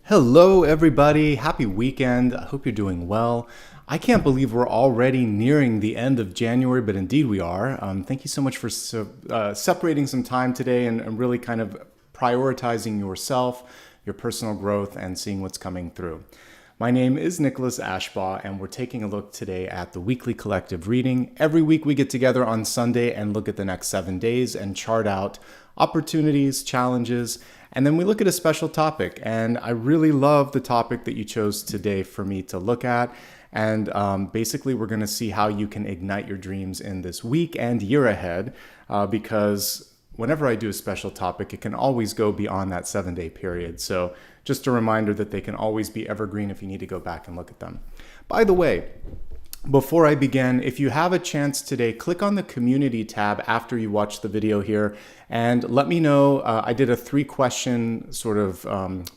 Hello, everybody. Happy weekend. I hope you're doing well. I can't believe we're already nearing the end of January, but indeed we are. Thank you so much for separating some time today and really kind of prioritizing yourself, your personal growth, and seeing what's coming through. My name is Nicholas Ashbaugh, and we're taking a look today at the weekly collective reading. Every week we get together on Sunday and look at the next 7 days and chart out opportunities, challenges, and then we look at a special topic. And I really love the topic that you chose today for me to look at. And basically, we're going to see how you can ignite your dreams in this week and year ahead, because whenever I do a special topic, it can always go beyond that 7-day period. So just a reminder that they can always be evergreen if you need to go back and look at them. By the way, before I begin, if you have a chance today, click on the community tab after you watch the video here and let me know. I did a 3-question sort of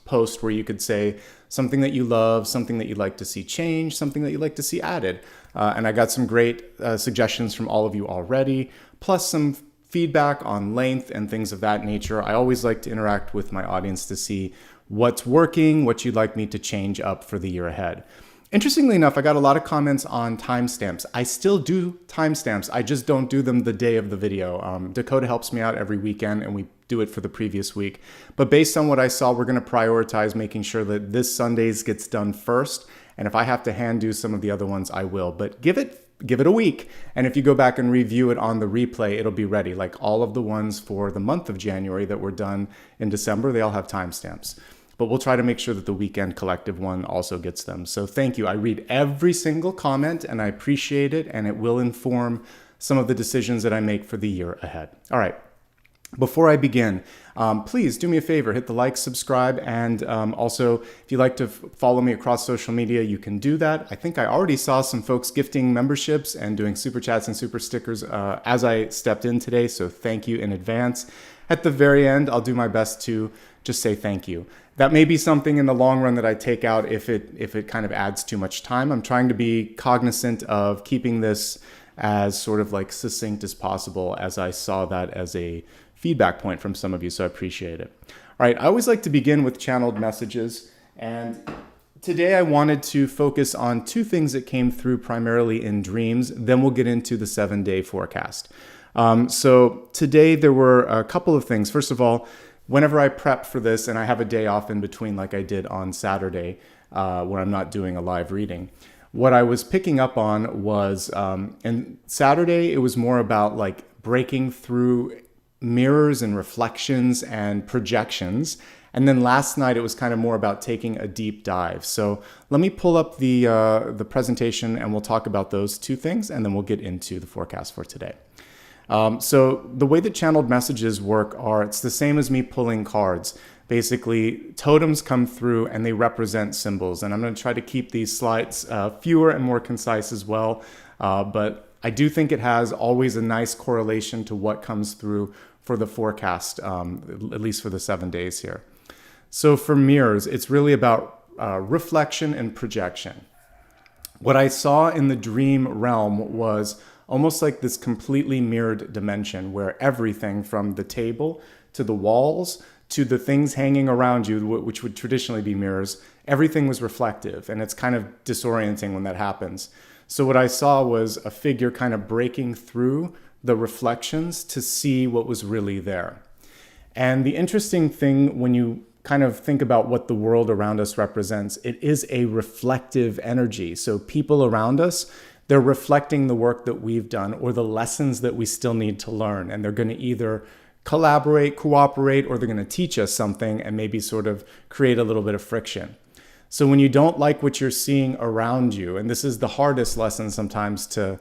post where you could say something that you love, something that you'd like to see change, something that you'd like to see added. And I got some great suggestions from all of you already, plus some feedback on length and things of that nature. I always like to interact with my audience to see what's working, what you'd like me to change up for the year ahead. Interestingly enough, I got a lot of comments on timestamps. I still do timestamps. I just don't do them the day of the video. Dakota helps me out every weekend and we do it for the previous week. But based on what I saw, we're going to prioritize making sure that this Sunday's gets done first. And if I have to hand do some of the other ones, I will. But give it a week. And if you go back and review it on the replay, it'll be ready. Like all of the ones for the month of January that were done in December, they all have timestamps. But we'll try to make sure that the weekend collective one also gets them. So thank you. I read every single comment and I appreciate it, and it will inform some of the decisions that I make for the year ahead. All right. Before I begin, please do me a favor, hit the like, subscribe, and also if you'd like to follow me across social media, you can do that. I think I already saw some folks gifting memberships and doing super chats and super stickers as I stepped in today, so thank you in advance. At the very end, I'll do my best to just say thank you. That may be something in the long run that I take out if it kind of adds too much time. I'm trying to be cognizant of keeping this as sort of like succinct as possible, as I saw that as a feedback point from some of you, so I appreciate it. All right, I always like to begin with channeled messages, and today I wanted to focus on 2 things that came through primarily in dreams, then we'll get into the 7-day forecast. So today there were a couple of things. First of all, whenever I prep for this and I have a day off in between like I did on Saturday when I'm not doing a live reading, what I was picking up on was, and Saturday it was more about like breaking through mirrors and reflections and projections. And then last night it was kind of more about taking a deep dive. So let me pull up the presentation and we'll talk about those 2 things and then we'll get into the forecast for today. So the way that channeled messages work it's the same as me pulling cards. Basically, totems come through and they represent symbols. And I'm going to try to keep these slides fewer and more concise as well. But I do think it has always a nice correlation to what comes through for the forecast, at least for the 7 days here. So for mirrors, it's really about reflection and projection. What I saw in the dream realm was almost like this completely mirrored dimension where everything from the table to the walls to the things hanging around you, which would traditionally be mirrors, everything was reflective, and it's kind of disorienting when that happens. So what I saw was a figure kind of breaking through the reflections to see what was really there. And the interesting thing when you kind of think about what the world around us represents, it is a reflective energy. So people around us, they're reflecting the work that we've done or the lessons that we still need to learn. And they're going to either collaborate, cooperate, or they're going to teach us something and maybe sort of create a little bit of friction. So when you don't like what you're seeing around you, and this is the hardest lesson sometimes to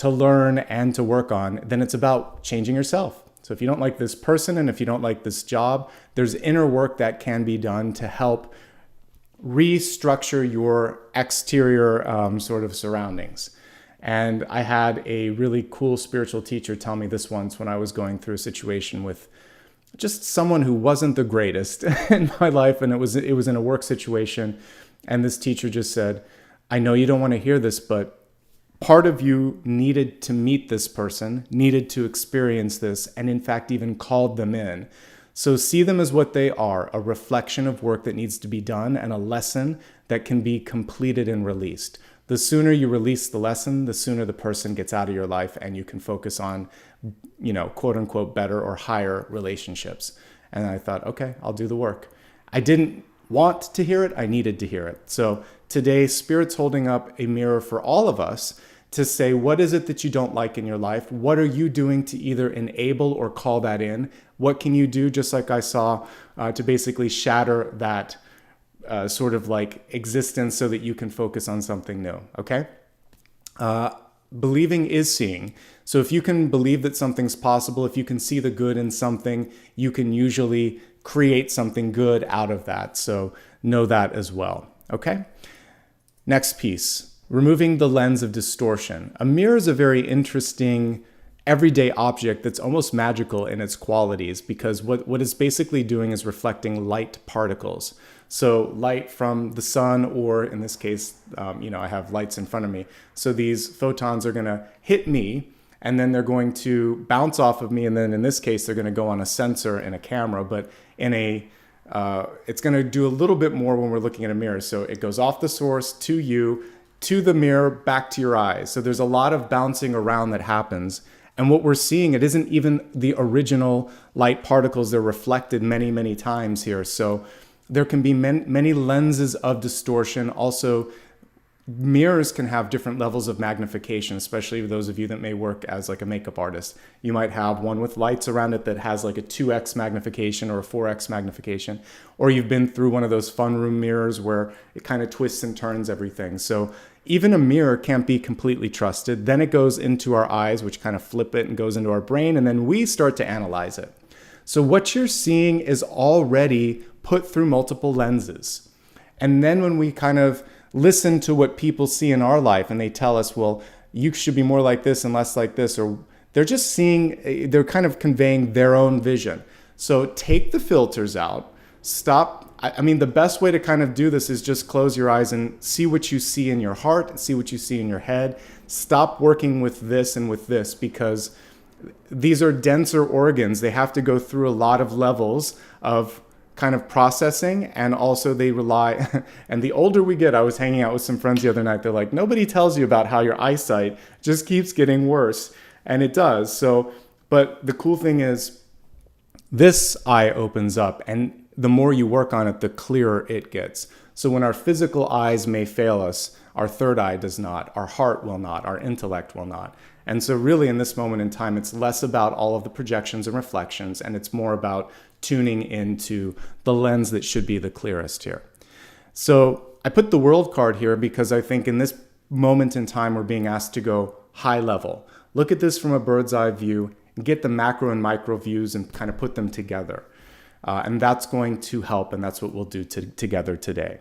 learn and to work on, then it's about changing yourself. So if you don't like this person and if you don't like this job, there's inner work that can be done to help restructure your exterior sort of surroundings. And I had a really cool spiritual teacher tell me this once when I was going through a situation with just someone who wasn't the greatest in my life, and it was in a work situation. And this teacher just said, I know you don't want to hear this, but part of you needed to meet this person, needed to experience this, and in fact even called them in. So see them as what they are, a reflection of work that needs to be done and a lesson that can be completed and released. The sooner you release the lesson, the sooner the person gets out of your life and you can focus on, quote unquote, better or higher relationships. And I thought, okay, I'll do the work. I didn't want to hear it. I needed to hear it. So today, Spirit's holding up a mirror for all of us to say, what is it that you don't like in your life? What are you doing to either enable or call that in? What can you do, just like I saw, to basically shatter that sort of like existence so that you can focus on something new, okay? Believing is seeing. So if you can believe that something's possible, if you can see the good in something, you can usually create something good out of that. So know that as well, okay? Next piece, removing the lens of distortion. A mirror is a very interesting everyday object that's almost magical in its qualities, because what it's basically doing is reflecting light particles. So light from the sun, or in this case, I have lights in front of me. So these photons are going to hit me, and then they're going to bounce off of me. And then in this case, they're going to go on a sensor in a camera, but it's going to do a little bit more when we're looking at a mirror. So it goes off the source to you, to the mirror, back to your eyes. So there's a lot of bouncing around that happens. And what we're seeing, it isn't even the original light particles. They're reflected many, many times here. So there can be many lenses of distortion. Also, mirrors can have different levels of magnification, especially those of you that may work as like a makeup artist. You might have one with lights around it that has like a 2x magnification or a 4x magnification. Or you've been through one of those fun room mirrors where it kind of twists and turns everything. So even a mirror can't be completely trusted. Then it goes into our eyes, which kind of flip it and goes into our brain, and then we start to analyze it. So what you're seeing is already put through multiple lenses. And then when we kind of listen to what people see in our life and they tell us, well, you should be more like this and less like this, or they're just seeing, they're kind of conveying their own vision. So take the filters out, stop. I mean, the best way to kind of do this is just close your eyes and see what you see in your heart and see what you see in your head. Stop working with this and with this, because these are denser organs. They have to go through a lot of levels of kind of processing, and also they rely, and the older we get, I was hanging out with some friends the other night, they're like, nobody tells you about how your eyesight just keeps getting worse, and it does. So, but the cool thing is this eye opens up, and the more you work on it, the clearer it gets. So when our physical eyes may fail us, our third eye does not, our heart will not, our intellect will not. And so really in this moment in time, it's less about all of the projections and reflections, and it's more about tuning into the lens that should be the clearest here. So I put the World card here because I think in this moment in time, we're being asked to go high level. Look at this from a bird's eye view, and get the macro and micro views and kind of put them together. And that's going to help, and that's what we'll do together today.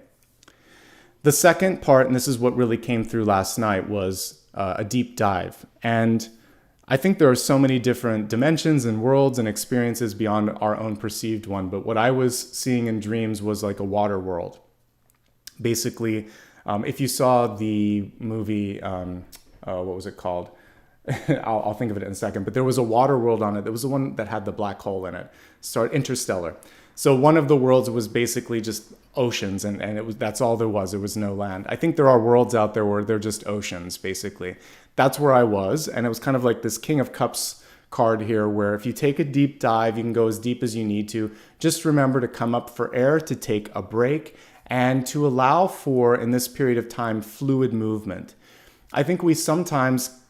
The second part, and this is what really came through last night, was a deep dive. And I think there are so many different dimensions and worlds and experiences beyond our own perceived one. But what I was seeing in dreams was like a water world. Basically, if you saw the movie, what was it called? I'll think of it in a second. But there was a water world on it. There was the one that had the black hole in it. Interstellar. So one of the worlds was basically just oceans, and that's all there was. There was no land. I think there are worlds out there where they're just oceans, basically. That's where I was, and it was kind of like this King of Cups card here, where if you take a deep dive, you can go as deep as you need to. Just remember to come up for air, to take a break, and to allow for, in this period of time, fluid movement. I think we sometimes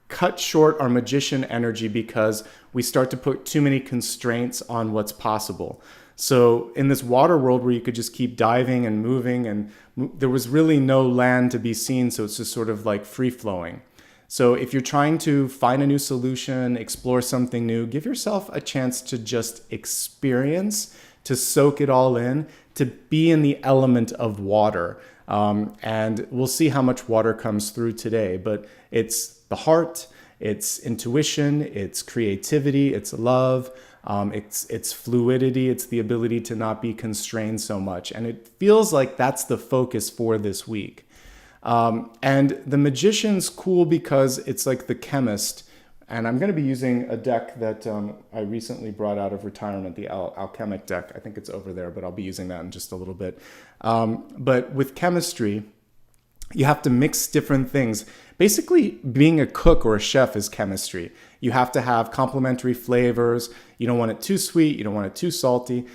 cut short our magician energy because we start to put too many constraints on what's possible. So in this water world where you could just keep diving and moving, and there was really no land to be seen, so it's just sort of like free flowing. So if you're trying to find a new solution, explore something new, give yourself a chance to just experience, to soak it all in, to be in the element of water. And we'll see how much water comes through today, but it's the heart, it's intuition, it's creativity, it's love, it's fluidity, it's the ability to not be constrained so much. And it feels like that's the focus for this week. And the magician's cool because it's like the chemist. And I'm going to be using a deck that I recently brought out of retirement, the Alchemic deck. I think it's over there, but I'll be using that in just a little bit. But with chemistry, you have to mix different things. Basically, being a cook or a chef is chemistry. You have to have complementary flavors. You don't want it too sweet. You don't want it too salty.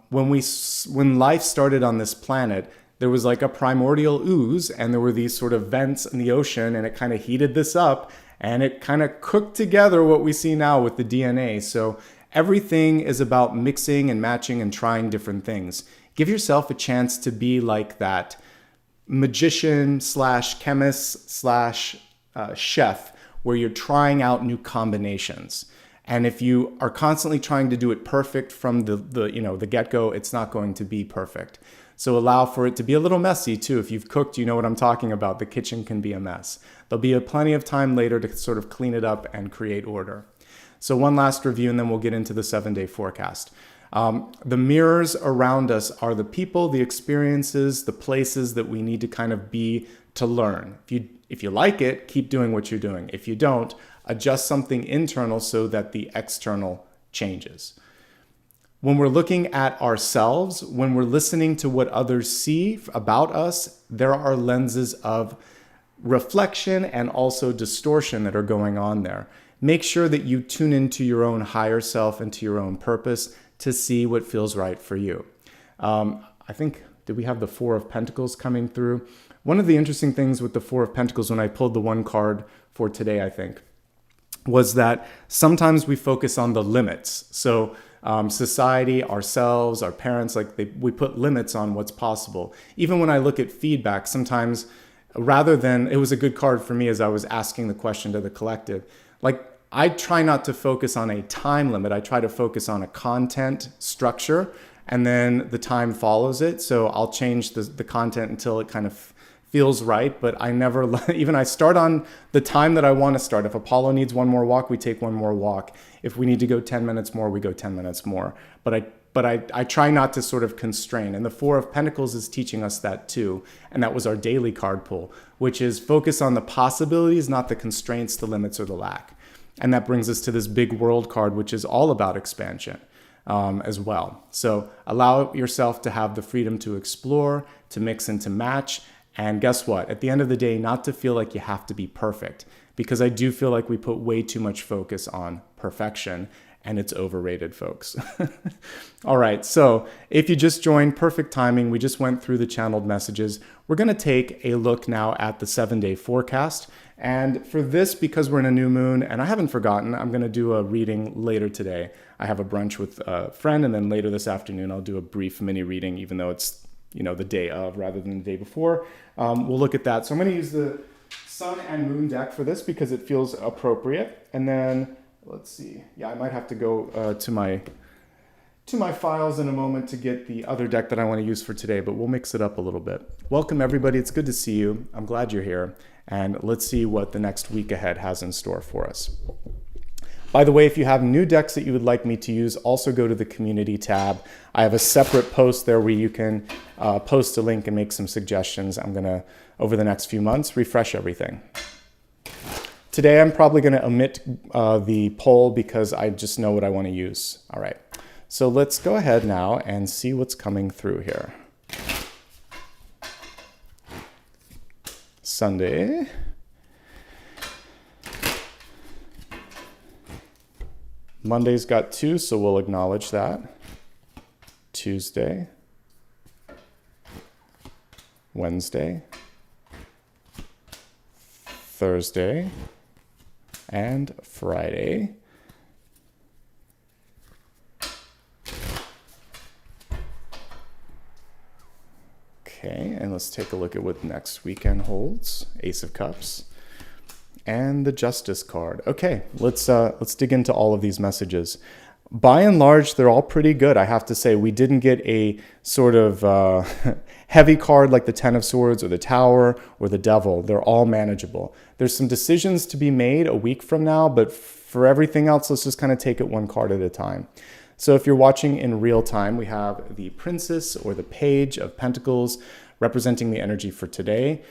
When life started on this planet, there was like a primordial ooze, and there were these sort of vents in the ocean, and it kind of heated this up, and it kind of cooked together what we see now with the DNA. So everything is about mixing and matching and trying different things. Give yourself a chance to be like that magician / chemist / chef, where you're trying out new combinations. And if you are constantly trying to do it perfect from the get-go, it's not going to be perfect. So allow for it to be a little messy too. If you've cooked, you know what I'm talking about. The kitchen can be a mess. There'll be plenty of time later to sort of clean it up and create order. So one last review, and then we'll get into the 7-day forecast. The mirrors around us are the people, the experiences, the places that we need to kind of be to learn. If you like it, keep doing what you're doing. If you don't, adjust something internal so that the external changes. When we're looking at ourselves, when we're listening to what others see about us, there are lenses of reflection and also distortion that are going on there. Make sure that you tune into your own higher self and to your own purpose to see what feels right for you. I think, did we have the Four of Pentacles coming through? One of the interesting things with the Four of Pentacles, when I pulled the one card for today, I think, was that sometimes we focus on the limits. So society, ourselves, our parents, we put limits on what's possible. Even when I look at feedback, sometimes rather than, it was a good card for me as I was asking the question to the collective, I try not to focus on a time limit. I try to focus on a content structure, and then the time follows it. So I'll change the content until it kind of feels right, but I never, I start on the time that I want to start. If Apollo needs one more walk, we take one more walk. If we need to go 10 minutes more, we go 10 minutes more. But I try not to sort of constrain. And the Four of Pentacles is teaching us that too. And that was our daily card pull, which is focus on the possibilities, not the constraints, the limits, or the lack. And that brings us to this big world card, which is all about expansion as well. So allow yourself to have the freedom to explore, to mix and to match. And guess what? At the end of the day, not to feel like you have to be perfect, because I do feel like we put way too much focus on perfection, and it's overrated, folks. All right, so if you just joined, perfect timing. We just went through the channeled messages. We're going to take a look now at the 7-day forecast. And for this, because we're in a new moon, and I haven't forgotten, I'm going to do a reading later today. I have a brunch with a friend, and then later this afternoon, I'll do a brief mini reading, even though it's the day of rather than the day before. We'll look at that. So I'm going to use the Sun and Moon deck for this because it feels appropriate. And then let's see. Yeah, I might have to go to my files in a moment to get the other deck that I want to use for today, but we'll mix it up a little bit. Welcome, everybody. It's good to see you. I'm glad you're here. And let's see what the next week ahead has in store for us. By the way, if you have new decks that you would like me to use, also go to the community tab. I have a separate post there where you can post a link and make some suggestions. I'm going to, over the next few months, refresh everything. Today, I'm probably going to omit the poll because I just know what I want to use. All right, so let's go ahead now and see what's coming through here. Sunday. Monday's got 2, so we'll acknowledge that. Tuesday. Wednesday. Thursday. And Friday. Okay, and let's take a look at what next weekend holds. Ace of Cups. And the Justice card. Okay, let's dig into all of these messages. By and large, they're all pretty good. I have to say, we didn't get a sort of heavy card like the Ten of Swords or the Tower or the Devil. They're all manageable. There's some decisions to be made a week from now, but for everything else, let's just kind of take it one card at a time. So if you're watching in real time, we have the Princess or the Page of Pentacles representing the energy for today.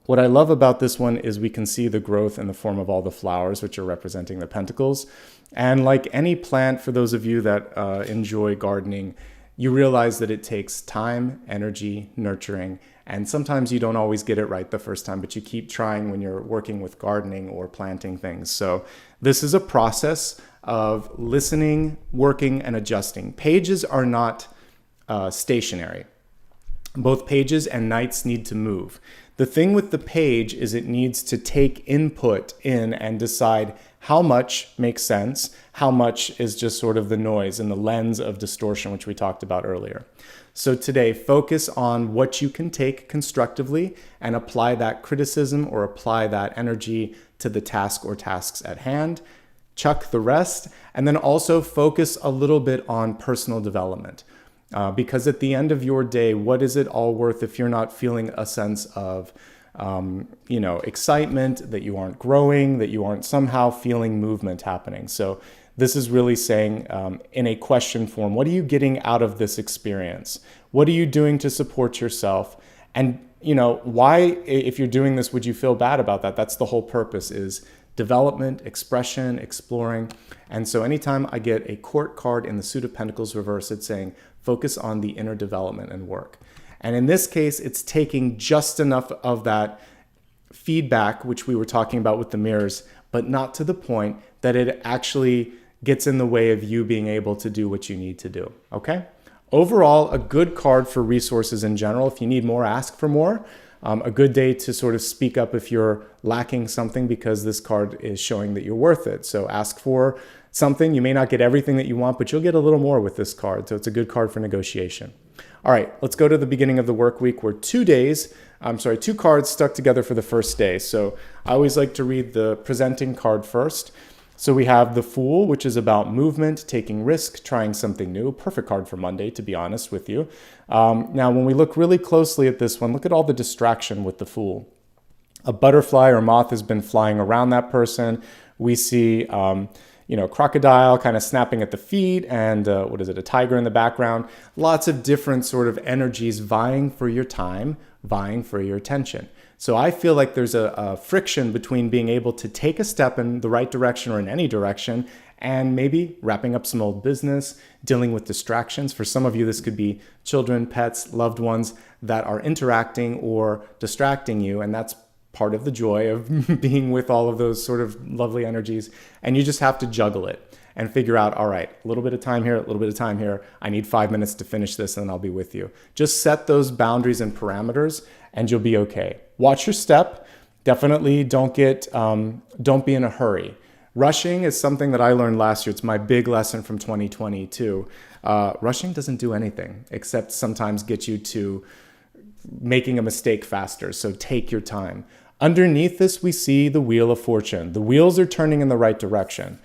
what I love about this one is we can see the growth in the form of all the flowers, which are representing the pentacles. And like any plant, for those of you that enjoy gardening, you realize that it takes time, energy, nurturing, and sometimes you don't always get it right the first time, but you keep trying when you're working with gardening or planting things. So this is a process of listening, working, and adjusting. Pages are not stationary. Both pages and knights need to move. The thing with the page is it needs to take input in and decide how much makes sense, how much is just sort of the noise and the lens of distortion, which we talked about earlier. So today, focus on what you can take constructively and apply that criticism or apply that energy to the task or tasks at hand. Chuck the rest, and then also focus a little bit on personal development. Because at the end of your day, what is it all worth if you're not feeling a sense of excitement, that you aren't growing, that you aren't somehow feeling movement happening? So this is really saying in a question form, what are you getting out of this experience? What are you doing to support yourself? And, why, if you're doing this, would you feel bad about that? That's the whole purpose, is development, expression, exploring. And so anytime I get a court card in the suit of pentacles reverse, it's saying focus on the inner development and work. And in this case, it's taking just enough of that feedback, which we were talking about with the mirrors, but not to the point that it actually gets in the way of you being able to do what you need to do. Okay? Overall, a good card for resources in general. If you need more, ask for more. A good day to sort of speak up if you're lacking something, because this card is showing that you're worth it. So ask for something. You may not get everything that you want, but you'll get a little more with this card. So it's a good card for negotiation. All right, let's go to the beginning of the work week. We're 2 cards stuck together for the first day. So I always like to read the presenting card first. So we have the Fool, which is about movement, taking risk, trying something new. Perfect card for Monday, to be honest with you. Now, when we look really closely at this one, look at all the distraction with the Fool. A butterfly or moth has been flying around that person. We see, crocodile kind of snapping at the feet, and a tiger in the background. Lots of different sort of energies vying for your time, vying for your attention. So I feel like there's a friction between being able to take a step in the right direction or in any direction, and maybe wrapping up some old business, dealing with distractions. For some of you, this could be children, pets, loved ones that are interacting or distracting you, and that's part of the joy of being with all of those sort of lovely energies. And you just have to juggle it and figure out, all right, a little bit of time here, a little bit of time here. I need 5 minutes to finish this, and then I'll be with you. Just set those boundaries and parameters, and you'll be okay. Watch your step. Definitely don't be in a hurry. Rushing is something that I learned last year. It's my big lesson from 2022. Rushing doesn't do anything except sometimes get you to making a mistake faster. So take your time. Underneath this, we see the Wheel of Fortune. The wheels are turning in the right direction.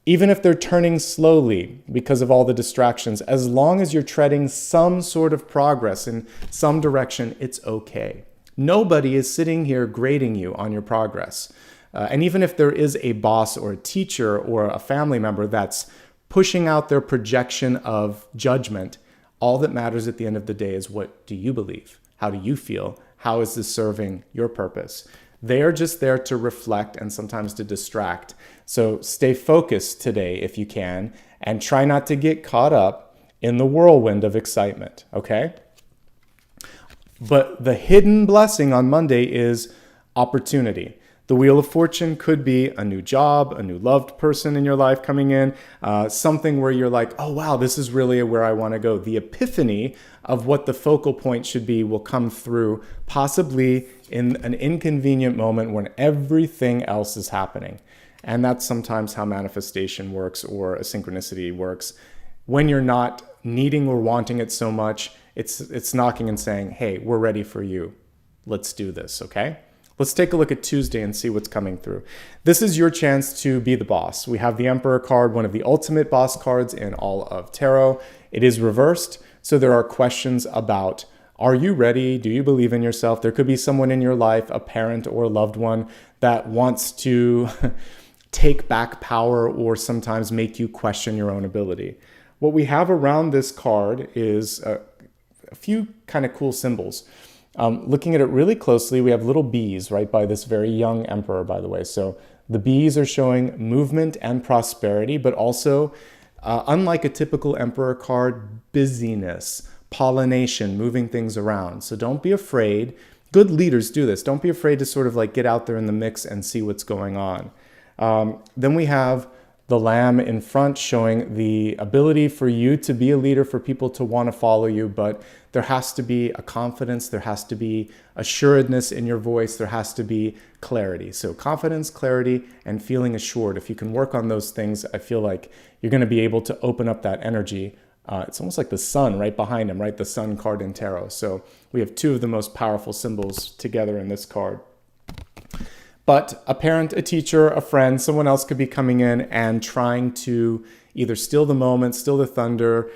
Even if they're turning slowly because of all the distractions, as long as you're treading some sort of progress in some direction, it's okay. Nobody is sitting here grading you on your progress. And even if there is a boss or a teacher or a family member that's pushing out their projection of judgment, all that matters at the end of the day is, what do you believe? How do you feel? How is this serving your purpose? They are just there to reflect and sometimes to distract. So stay focused today if you can, and try not to get caught up in the whirlwind of excitement, okay? But the hidden blessing on Monday is opportunity. The Wheel of Fortune could be a new job, a new loved person in your life coming in, something where you're like, oh wow, this is really where I want to go. The epiphany of what the focal point should be will come through possibly in an inconvenient moment when everything else is happening. And that's sometimes how manifestation works, or a synchronicity works. When you're not needing or wanting it so much, it's knocking and saying, hey, we're ready for you. Let's do this, okay? Let's take a look at Tuesday and see what's coming through. This is your chance to be the boss. We have the Emperor card, one of the ultimate boss cards in all of tarot. It is reversed, so there are questions about, are you ready? Do you believe in yourself? There could be someone in your life, a parent or a loved one, that wants to take back power or sometimes make you question your own ability. What we have around this card is a few kind of cool symbols. Looking at it really closely, we have little bees right by this very young emperor, by the way. So the bees are showing movement and prosperity, but also, unlike a typical emperor card, busyness, pollination, moving things around. So don't be afraid. Good leaders do this. Don't be afraid to sort of like get out there in the mix and see what's going on. Then we have the lamb in front showing the ability for you to be a leader, for people to want to follow you, but there has to be a confidence, there has to be assuredness in your voice, there has to be clarity. So confidence, clarity, and feeling assured. If you can work on those things, I feel like you're going to be able to open up that energy. It's almost like the sun right behind him, right? The sun card in tarot. So we have two of the most powerful symbols together in this card. But a parent, a teacher, a friend, someone else could be coming in and trying to either steal the moment, steal the thunder,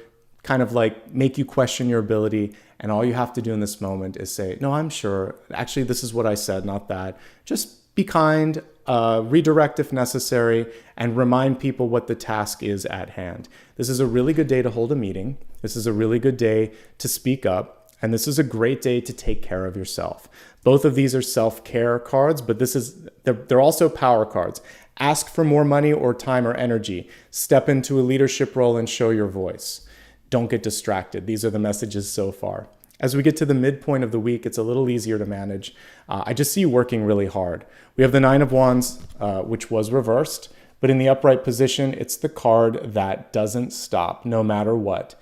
kind of like make you question your ability. And all you have to do in this moment is say, no, I'm sure. Actually, this is what I said, not that. Just be kind, redirect if necessary, and remind people what the task is at hand. This is a really good day to hold a meeting. This is a really good day to speak up. And this is a great day to take care of yourself. Both of these are self-care cards, but they're also power cards. Ask for more money or time or energy. Step into a leadership role and show your voice. Don't get distracted. These are the messages so far. As we get to the midpoint of the week, it's a little easier to manage. I just see you working really hard. We have the Nine of Wands, which was reversed, but in the upright position, it's the card that doesn't stop no matter what.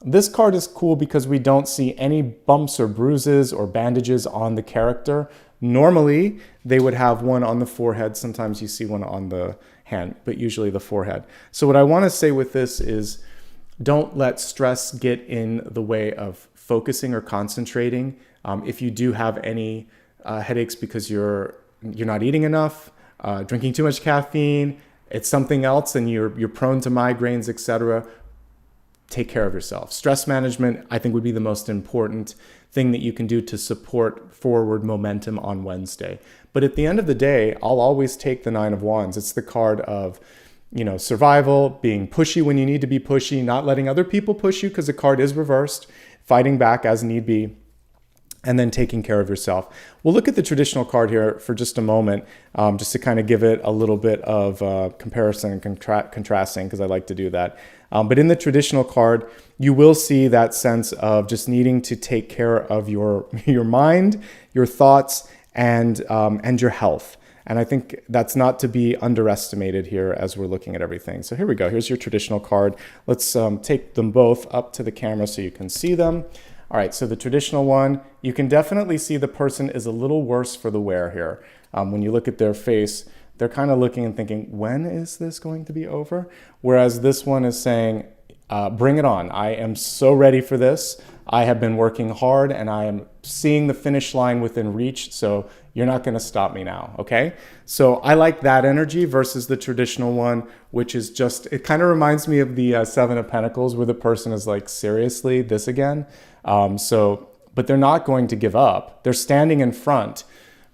This card is cool because we don't see any bumps or bruises or bandages on the character. Normally, they would have one on the forehead. Sometimes you see one on the hand, but usually the forehead. So what I want to say with this is don't let stress get in the way of focusing or concentrating. If you do have any headaches because you're not eating enough, drinking too much caffeine, it's something else and you're prone to migraines, etc., take care of yourself. Stress management, I think, would be the most important thing that you can do to support forward momentum on Wednesday. But at the end of the day, I'll always take the Nine of Wands. It's the card of, survival, being pushy when you need to be pushy, not letting other people push you because the card is reversed, fighting back as need be, and then taking care of yourself. We'll look at the traditional card here for just a moment, just to kind of give it a little bit of comparison and contrasting, because I like to do that. But in the traditional card, you will see that sense of just needing to take care of your mind, your thoughts, and your health. And I think that's not to be underestimated here as we're looking at everything. So here we go. Here's your traditional card. Let's take them both up to the camera so you can see them. All right, so the traditional one, you can definitely see the person is a little worse for the wear here. When you look at their face, they're kind of looking and thinking, when is this going to be over? Whereas this one is saying, bring it on. I am so ready for this. I have been working hard and I am seeing the finish line within reach. So you're not going to stop me now. Okay. So I like that energy versus the traditional one, which is just, it kind of reminds me of the Seven of Pentacles where the person is like, seriously, this again? But they're not going to give up. They're standing in front.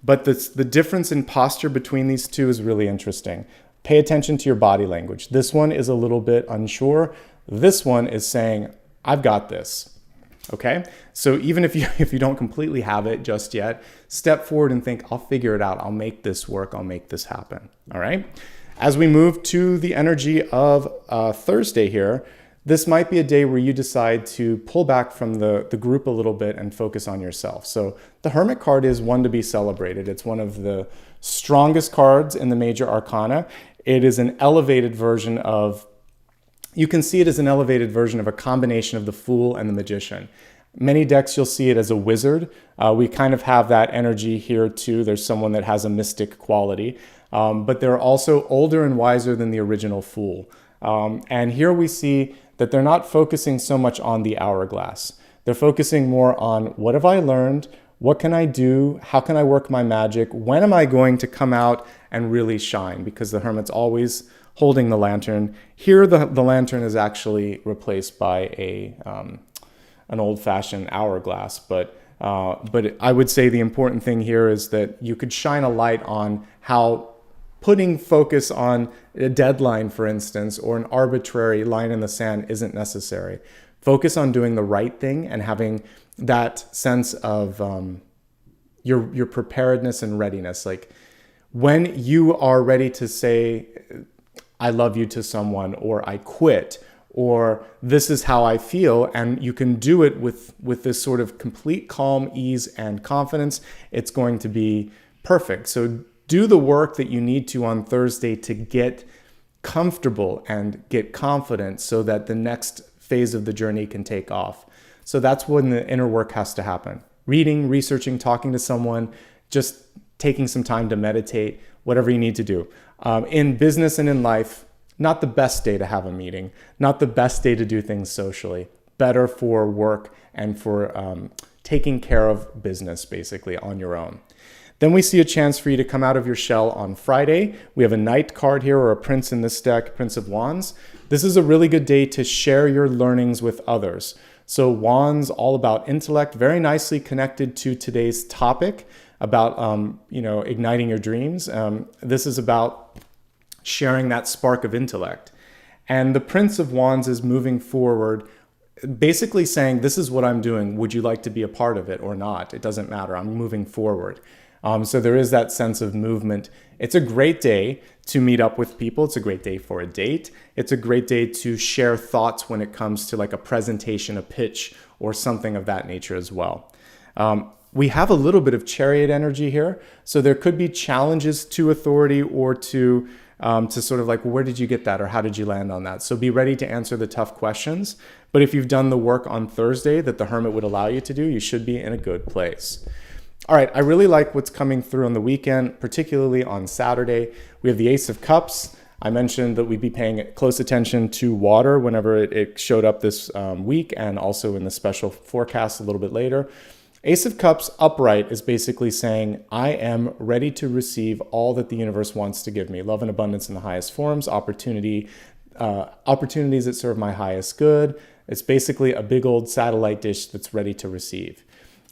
But the difference in posture between these two is really interesting. Pay attention to your body language. This one is a little bit unsure. This one is saying, I've got this. Okay? So even if you don't completely have it just yet, step forward and think, I'll figure it out. I'll make this work. I'll make this happen. All right? As we move to the energy of Thursday here, this might be a day where you decide to pull back from the group a little bit and focus on yourself. So the Hermit card is one to be celebrated. It's one of the strongest cards in the major arcana. It is an elevated version of, you can see it as an elevated version of a combination of the Fool and the Magician. Many decks you'll see it as a wizard. We kind of have that energy here too. There's someone that has a mystic quality, but they're also older and wiser than the original Fool. And here we see that they're not focusing so much on the hourglass. They're focusing more on, what have I learned? What can I do? How can I work my magic? When am I going to come out and really shine? Because the Hermit's always holding the lantern. Here, the lantern is actually replaced by an old-fashioned hourglass. But I would say the important thing here is that you could shine a light on how putting focus on a deadline, for instance, or an arbitrary line in the sand isn't necessary. Focus on doing the right thing and having that sense of your preparedness and readiness. Like when you are ready to say, I love you to someone, or I quit, or this is how I feel, and you can do it with this sort of complete calm, ease, and confidence, it's going to be perfect. So do the work that you need to on Thursday to get comfortable and get confident so that the next phase of the journey can take off. So that's when the inner work has to happen. Reading, researching, talking to someone, just taking some time to meditate, whatever you need to do. In business and in life, not the best day to have a meeting, not the best day to do things socially, better for work and for taking care of business basically on your own. Then we see a chance for you to come out of your shell on Friday. We have a Knight card here, or a Prince in this deck, Prince of Wands. This is a really good day to share your learnings with others. So Wands, all about intellect, very nicely connected to today's topic about igniting your dreams. This is about sharing that spark of intellect. And the Prince of Wands is moving forward, basically saying, this is what I'm doing. Would you like to be a part of it or not? It doesn't matter. I'm moving forward. So there is that sense of movement. It's a great day to meet up with people. It's a great day for a date. It's a great day to share thoughts when it comes to like a presentation, a pitch, or something of that nature as well. We have a little bit of Chariot energy here. So there could be challenges to authority or to sort of like, where did you get that, or how did you land on that? So be ready to answer the tough questions. But if you've done the work on Thursday that the Hermit would allow you to do, you should be in a good place. All right, I really like what's coming through on the weekend, particularly on Saturday. We have the Ace of Cups. I mentioned that we'd be paying close attention to water whenever it showed up this week, and also in the special forecast a little bit later. Ace of Cups upright is basically saying, I am ready to receive all that the universe wants to give me. Love and abundance in the highest forms, opportunities that serve my highest good. It's basically a big old satellite dish that's ready to receive.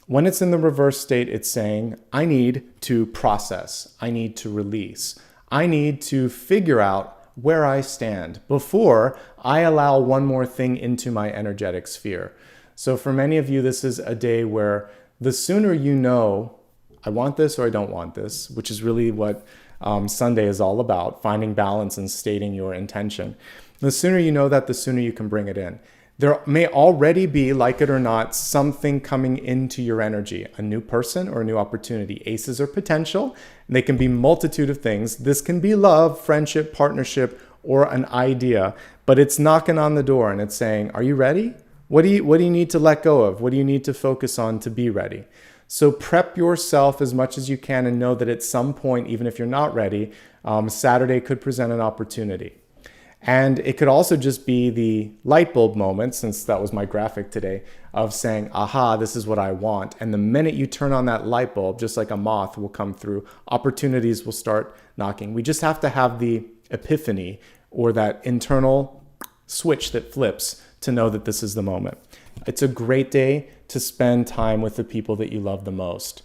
When it's in the reverse state, it's saying, I need to process. I need to release. I need to figure out where I stand before I allow one more thing into my energetic sphere. So for many of you, this is a day where the sooner you know, I want this or I don't want this, which is really what Sunday is all about, finding balance and stating your intention. The sooner you know that, the sooner you can bring it in. There may already be, like it or not, something coming into your energy, a new person or a new opportunity. Aces are potential, and they can be multitude of things. This can be love, friendship, partnership, or an idea, but it's knocking on the door and it's saying, are you ready? What do you need to let go of? What do you need to focus on to be ready? So prep yourself as much as you can and know that at some point, even if you're not ready, Saturday could present an opportunity. And it could also just be the light bulb moment, since that was my graphic today, of saying, aha, this is what I want. And the minute you turn on that light bulb, just like a moth will come through, opportunities will start knocking. We just have to have the epiphany, or that internal switch that flips to know that this is the moment. It's a great day to spend time with the people that you love the most.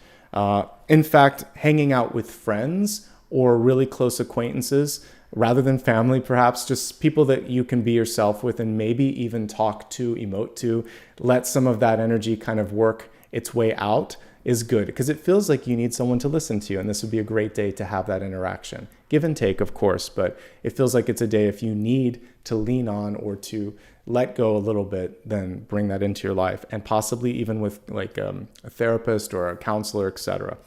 In fact, hanging out with friends or really close acquaintances, rather than family, perhaps just people that you can be yourself with and maybe even talk to, emote to, let some of that energy kind of work its way out is good, because it feels like you need someone to listen to you, and this would be a great day to have that interaction. Give and take, of course, but it feels like it's a day if you need to lean on or to let go a little bit, then bring that into your life, and possibly even with like a therapist or a counselor, etc.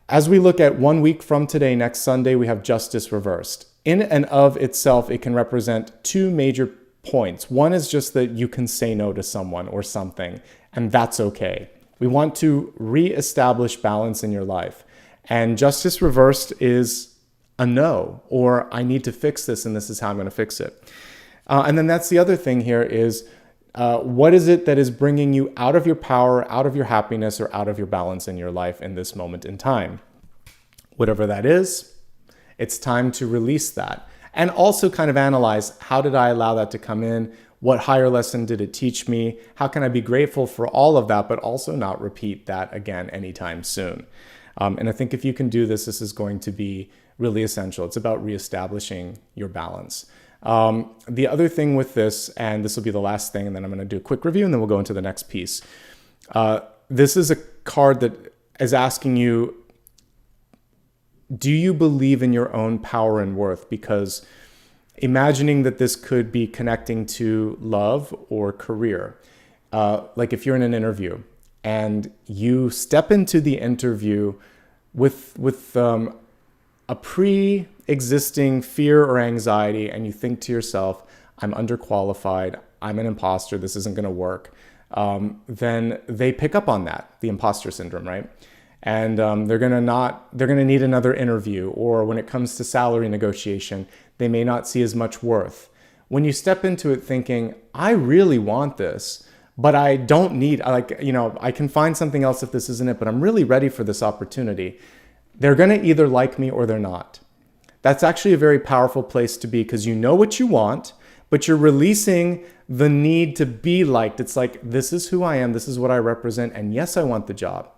As we look at 1 week from today, next Sunday, we have Justice reversed. In and of itself, it can represent two major points. One is just that you can say no to someone or something, and that's okay. We want to reestablish balance in your life. And Justice reversed is a no, or I need to fix this, and this is how I'm going to fix it. And then that's the other thing here is, what is it that is bringing you out of your power, out of your happiness, or out of your balance in your life in this moment in time? Whatever that is, it's time to release that. And also kind of analyze, how did I allow that to come in? What higher lesson did it teach me? How can I be grateful for all of that, but also not repeat that again anytime soon? And I think if you can do this, this is going to be really essential. It's about reestablishing your balance. The other thing with this, and this will be the last thing, and then I'm going to do a quick review, and then we'll go into the next piece. This is a card that is asking you, do you believe in your own power and worth? Because imagining that this could be connecting to love or career. Like if you're in an interview and you step into the interview with a pre-existing fear or anxiety, and you think to yourself, I'm underqualified, I'm an imposter, this isn't going to work, then they pick up on that, the imposter syndrome, right? And they're going to need another interview, or when it comes to salary negotiation, they may not see as much worth. When you step into it thinking, I really want this, but I don't need, I can find something else if this isn't it, but I'm really ready for this opportunity. They're going to either like me or they're not. That's actually a very powerful place to be, because you know what you want, but you're releasing the need to be liked. It's like, this is who I am, this is what I represent, and yes, I want the job.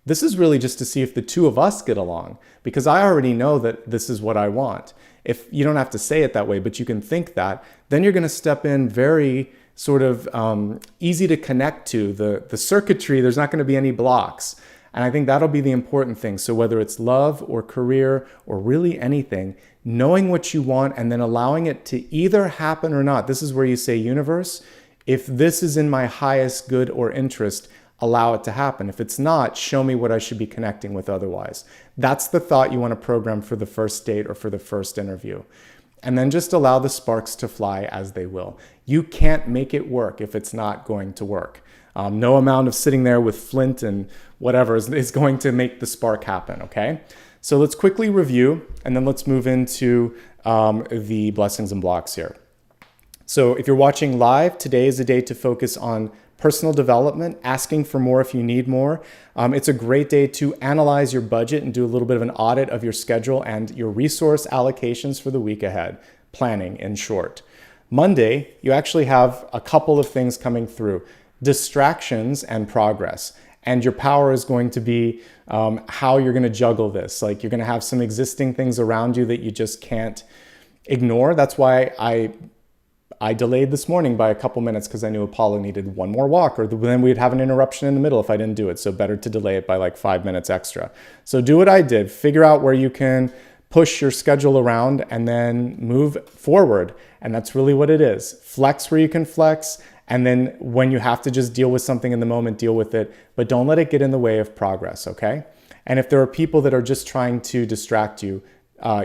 This is really just to see if the two of us get along, because I already know that this is what I want. If you don't have to say it that way, but you can think that, then you're going to step in very sort of easy to connect to. The circuitry, there's not going to be any blocks. And I think that'll be the important thing. So whether it's love or career or really anything, knowing what you want and then allowing it to either happen or not. This is where you say, universe, if this is in my highest good or interest, allow it to happen. If it's not, show me what I should be connecting with otherwise. That's the thought you want to program for the first date or for the first interview. And then just allow the sparks to fly as they will. You can't make it work if it's not going to work. No amount of sitting there with flint and whatever is going to make the spark happen, okay? So let's quickly review, and then let's move into the blessings and blocks here. So if you're watching live, today is a day to focus on personal development, asking for more if you need more. It's a great day to analyze your budget and do a little bit of an audit of your schedule and your resource allocations for the week ahead, planning in short. Monday, you actually have a couple of things coming through, distractions and progress. And your power is going to be how you're going to juggle this. Like you're going to have some existing things around you that you just can't ignore. That's why I delayed this morning by a couple minutes, because I knew Apollo needed one more walk, or then we'd have an interruption in the middle if I didn't do it. So better to delay it by like 5 minutes extra. So do what I did. Figure out where you can push your schedule around and then move forward. And that's really what it is. Flex where you can flex. And then when you have to just deal with something in the moment, deal with it. But don't let it get in the way of progress, okay? And if there are people that are just trying to distract you,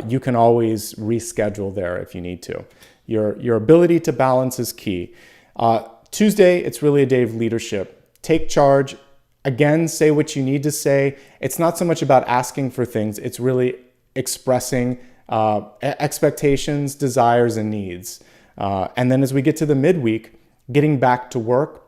you can always reschedule there if you need to. Your ability to balance is key. Tuesday, it's really a day of leadership. Take charge. Again, say what you need to say. It's not so much about asking for things. It's really expressing expectations, desires, and needs. And then as we get to the midweek, getting back to work,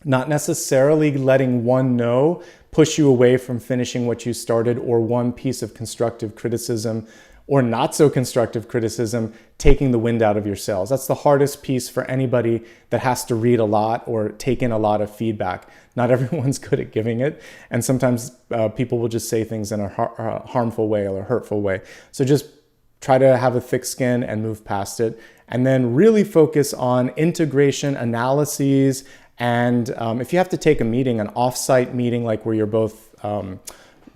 not necessarily letting one no push you away from finishing what you started, or one piece of constructive criticism or not so constructive criticism taking the wind out of your sails. That's the hardest piece for anybody that has to read a lot or take in a lot of feedback. Not everyone's good at giving it. And sometimes people will just say things in a harmful way or a hurtful way. So just try to have a thick skin and move past it. And then really focus on integration, analyses, and if you have to take a meeting, an off-site meeting, like where you're both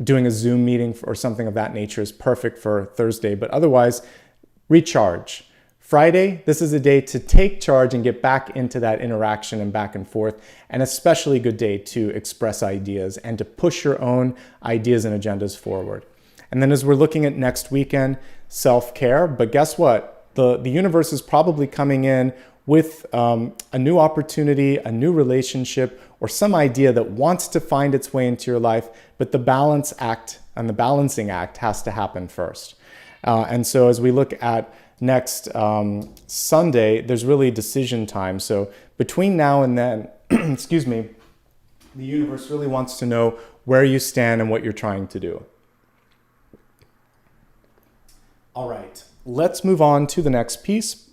doing a Zoom meeting or something of that nature, is perfect for Thursday. But otherwise, recharge. Friday, this is a day to take charge and get back into that interaction and back and forth, and especially a good day to express ideas and to push your own ideas and agendas forward. And then as we're looking at next weekend, self-care. But guess what? The universe is probably coming in with a new opportunity, a new relationship, or some idea that wants to find its way into your life, but the balance act and the balancing act has to happen first. And so as we look at next Sunday, there's really decision time. So between now and then, excuse me, the universe really wants to know where you stand and what you're trying to do. All right, let's move on to the next piece.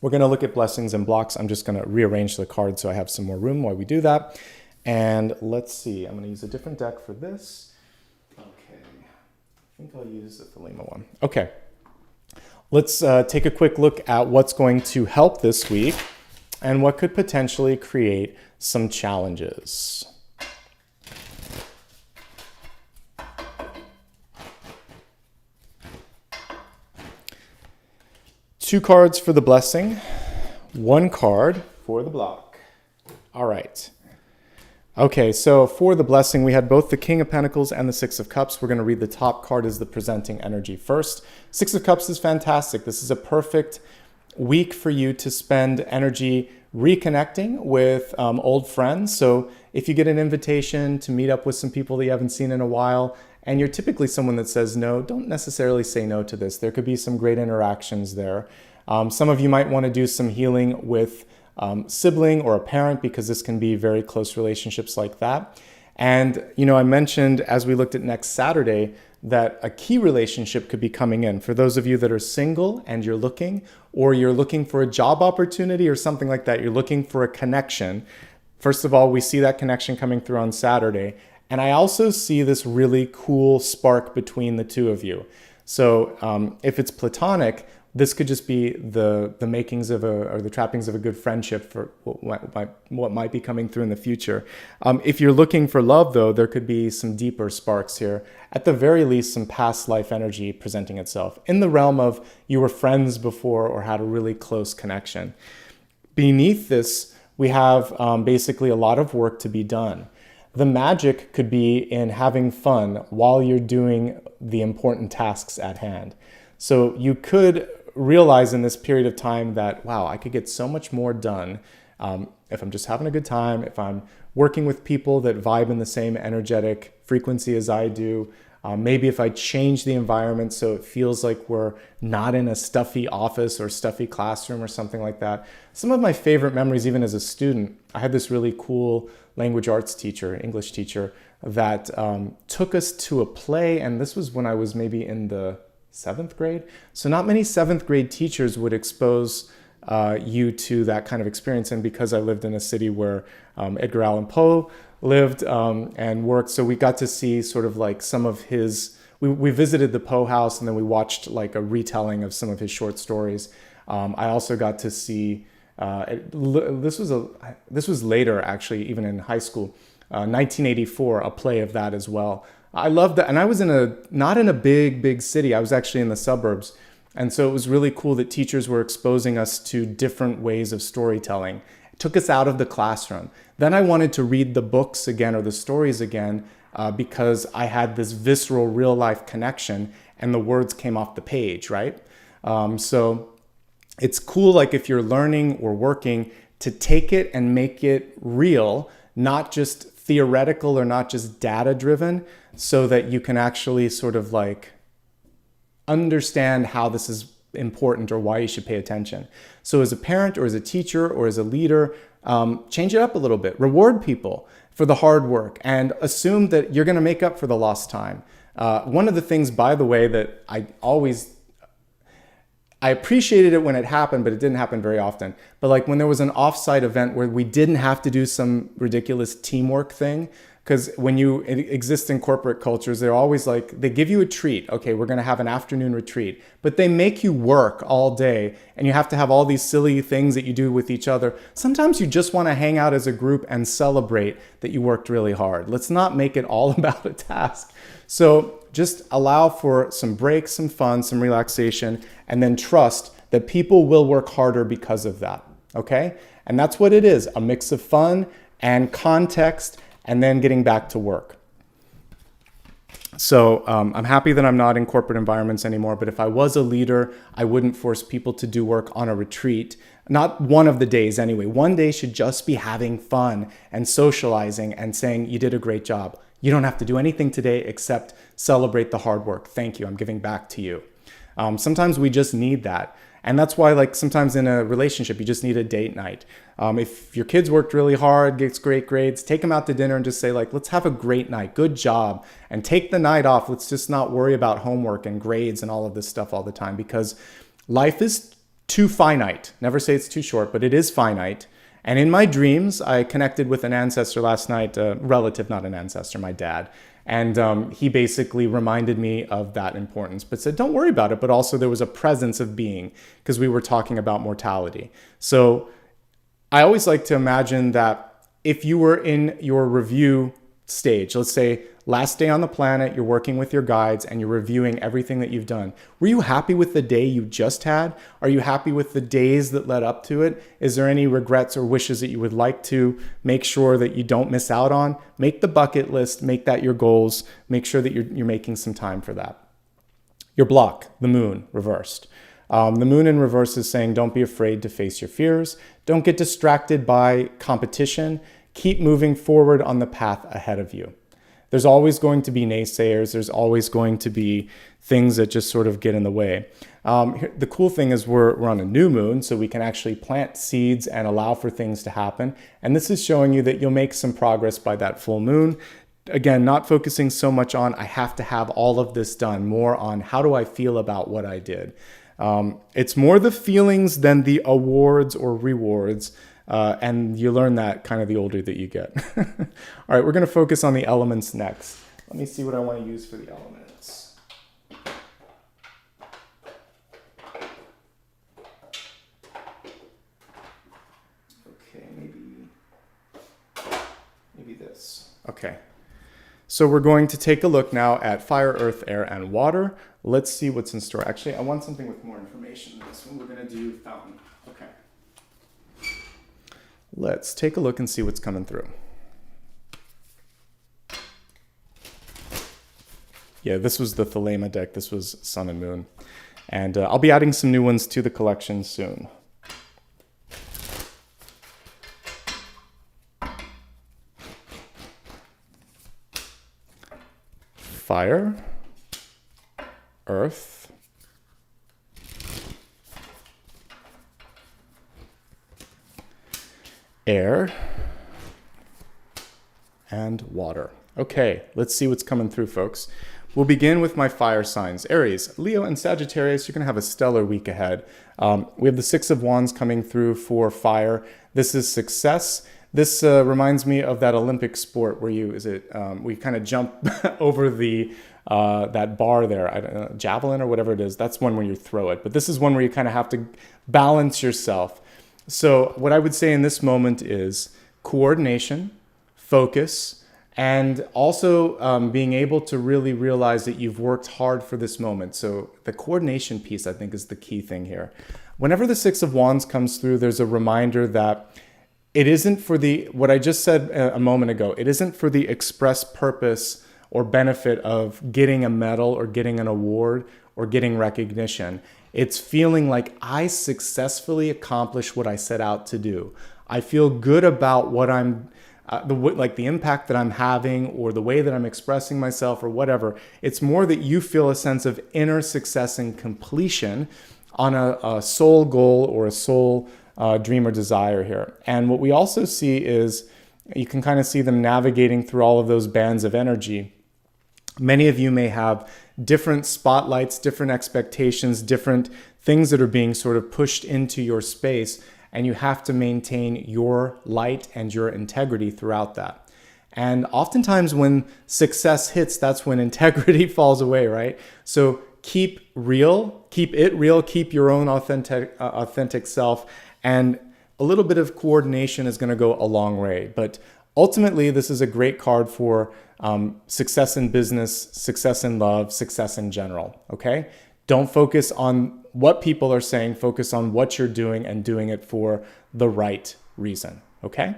We're going to look at blessings and blocks. I'm just going to rearrange the cards so I have some more room while we do that. And let's see, I'm going to use a different deck for this. Okay. think I'll use the Thelema one. Okay. Let's take a quick look at what's going to help this week and what could potentially create some challenges. Two cards for the blessing, one card for the block. All right. Okay, so for the blessing, we had both the King of Pentacles and the Six of Cups. We're going to read the top card as the presenting energy first. Six of Cups is fantastic. This is a perfect week for you to spend energy reconnecting with old friends. So if you get an invitation to meet up with some people that you haven't seen in a while, and you're typically someone that says no, don't necessarily say no to this. There could be some great interactions there. Some of you might want to do some healing with sibling or a parent, because this can be very close relationships like that. And, I mentioned as we looked at next Saturday that a key relationship could be coming in. For those of you that are single and you're looking, or you're looking for a job opportunity or something like that, you're looking for a connection. First of all, we see that connection coming through on Saturday. And I also see this really cool spark between the two of you. So if it's platonic, this could just be the makings of or the trappings of a good friendship for what might be coming through in the future. If you're looking for love, though, there could be some deeper sparks here. At the very least, some past life energy presenting itself in the realm of you were friends before or had a really close connection. Beneath this, we have basically a lot of work to be done. The magic could be in having fun while you're doing the important tasks at hand. So you could realize in this period of time that, wow, I could get so much more done if I'm just having a good time, if I'm working with people that vibe in the same energetic frequency as I do. Maybe if I change the environment so it feels like we're not in a stuffy office or stuffy classroom or something like that. Some of my favorite memories, even as a student, I had this really cool language arts teacher, English teacher, that took us to a play. And this was when I was maybe in the 7th grade. So not many 7th grade teachers would expose you to that kind of experience. And because I lived in a city where Edgar Allan Poe lived and worked, so we got to see sort of like some of his, we visited the Poe house, and then we watched like a retelling of some of his short stories. I also got to see, this was later actually, even in high school, 1984, a play of that as well. I loved that. And I was not in a big city. I was actually in the suburbs. And so it was really cool that teachers were exposing us to different ways of storytelling. It took us out of the classroom. Then I wanted to read the books again or the stories again because I had this visceral real life connection and the words came off the page, right? So it's cool, like if you're learning or working, to take it and make it real, not just theoretical or not just data driven, so that you can actually sort of like understand how this is important or why you should pay attention. So as a parent or as a teacher or as a leader, change it up a little bit. Reward people for the hard work and assume that you're going to make up for the lost time. One of the things, by the way, that I appreciated it when it happened, but it didn't happen very often. But like when there was an offsite event where we didn't have to do some ridiculous teamwork thing, because when you exist in corporate cultures, they're always like, they give you a treat. Okay, we're going to have an afternoon retreat, but they make you work all day and you have to have all these silly things that you do with each other. Sometimes you just want to hang out as a group and celebrate that you worked really hard. Let's not make it all about a task. So just allow for some breaks, some fun, some relaxation, and then trust that people will work harder because of that. Okay? And that's what it is, a mix of fun and context, and then getting back to work. So I'm happy that I'm not in corporate environments anymore, but if I was a leader, I wouldn't force people to do work on a retreat. Not one of the days anyway. One day should just be having fun and socializing and saying, you did a great job. You don't have to do anything today except celebrate the hard work. Thank you, I'm giving back to you. Sometimes we just need that. And that's why, like, sometimes in a relationship, you just need a date night. If your kids worked really hard, gets great grades, take them out to dinner and just say, like, let's have a great night. Good job. And take the night off. Let's just not worry about homework and grades and all of this stuff all the time, because life is too finite. Never say it's too short, but it is finite. And in my dreams, I connected with an ancestor last night, a relative, not an ancestor, my dad. And he basically reminded me of that importance, but said, don't worry about it. But also there was a presence of being, because we were talking about mortality. So I always like to imagine that if you were in your review stage, let's say last day on the planet, you're working with your guides and you're reviewing everything that you've done. Were you happy with the day you just had? Are you happy with the days that led up to it? Is there any regrets or wishes that you would like to make sure that you don't miss out on? Make the bucket list, make that your goals, make sure that you're making some time for that. Your block, the moon, reversed. The moon in reverse is saying, don't be afraid to face your fears. Don't get distracted by competition. Keep moving forward on the path ahead of you. There's always going to be naysayers. There's always going to be things that just sort of get in the way. The cool thing is we're on a new moon, so we can actually plant seeds and allow for things to happen. And this is showing you that you'll make some progress by that full moon. Again, not focusing so much on, I have to have all of this done, more on how do I feel about what I did. It's more the feelings than the awards or rewards. And you learn that kind of the older that you get. All right, we're going to focus on the elements next. Let me see what I want to use for the elements. Okay, maybe this. Okay. So we're going to take a look now at fire, earth, air, and water. Let's see what's in store. Actually, I want something with more information than this one. We're going to do fountain. Okay. Let's take a look and see what's coming through. Yeah, this was the Thelema deck. This was Sun and Moon. And I'll be adding some new ones to the collection soon. Fire, earth, air, and water. Okay, let's see what's coming through, folks. We'll begin with my fire signs. Aries, Leo, and Sagittarius, you're going to have a stellar week ahead. We have the Six of Wands coming through for fire. This is success. This reminds me of that Olympic sport where we kind of jump over that bar there, I don't know, javelin or whatever it is. That's one where you throw it. But this is one where you kind of have to balance yourself. So what I would say in this moment is coordination, focus, and also being able to really realize that you've worked hard for this moment. So the coordination piece, I think, is the key thing here. Whenever the Six of Wands comes through, there's a reminder that it isn't for what I just said a moment ago, it isn't for the express purpose or benefit of getting a medal or getting an award or getting recognition. It's feeling like I successfully accomplished what I set out to do. I feel good about what I'm, the impact that I'm having or the way that I'm expressing myself or whatever. It's more that you feel a sense of inner success and completion on a soul goal or a soul dream or desire here. And what we also see is you can kind of see them navigating through all of those bands of energy. Many of you may have different spotlights, different expectations, different things that are being sort of pushed into your space, and you have to maintain your light and your integrity throughout that. And oftentimes when success hits, that's when integrity falls away, right? So keep it real, keep your own authentic self, and a little bit of coordination is going to go a long way. But ultimately, this is a great card for success in business, success in love, success in general, okay? Don't focus on what people are saying, focus on what you're doing and doing it for the right reason, okay?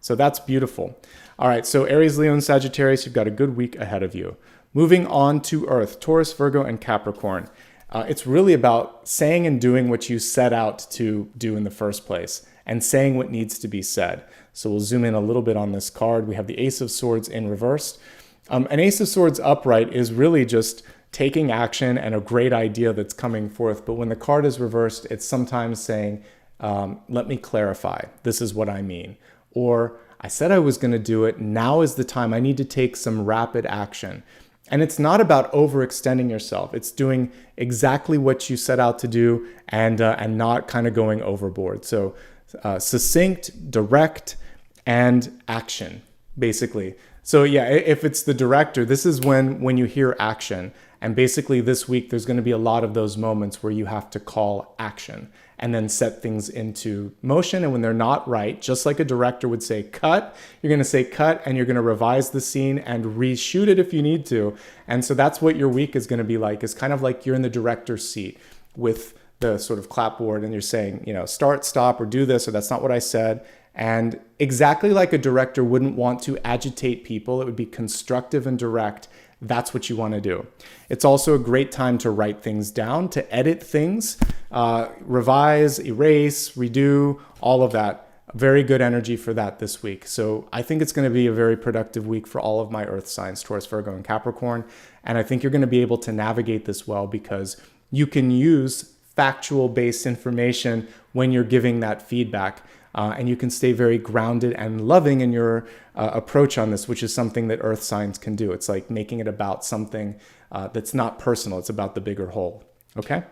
So that's beautiful. All right, so Aries, Leo, and Sagittarius, you've got a good week ahead of you. Moving on to Earth, Taurus, Virgo, and Capricorn. It's really about saying and doing what you set out to do in the first place and saying what needs to be said. So we'll zoom in a little bit on this card. We have the Ace of Swords in reverse. An Ace of Swords upright is really just taking action and a great idea that's coming forth. But when the card is reversed, it's sometimes saying, let me clarify. This is what I mean. Or I said I was going to do it. Now is the time. I need to take some rapid action. And it's not about overextending yourself. It's doing exactly what you set out to do and not kind of going overboard. So succinct, direct, and action, basically. So yeah, if it's the director, this is when you hear action. And basically this week, there's going to be a lot of those moments where you have to call action and then set things into motion. And when they're not right, just like a director would say cut, you're going to say cut, and you're going to revise the scene and reshoot it if you need to. And so that's what your week is going to be like. It's kind of like you're in the director's seat with the sort of clapboard, and you're saying, you know, start, stop, or do this, or that's not what I said. And exactly like a director wouldn't want to agitate people, it would be constructive and direct. That's what you want to do. It's also a great time to write things down, to edit things, revise, erase, redo, all of that. Very good energy for that this week. So I think it's going to be a very productive week for all of my earth signs, Taurus, Virgo, and Capricorn. And I think you're going to be able to navigate this well because you can use factual based information when you're giving that feedback. And you can stay very grounded and loving in your approach on this, which is something that earth signs can do. It's like making it about something that's not personal. It's about the bigger whole. Okay?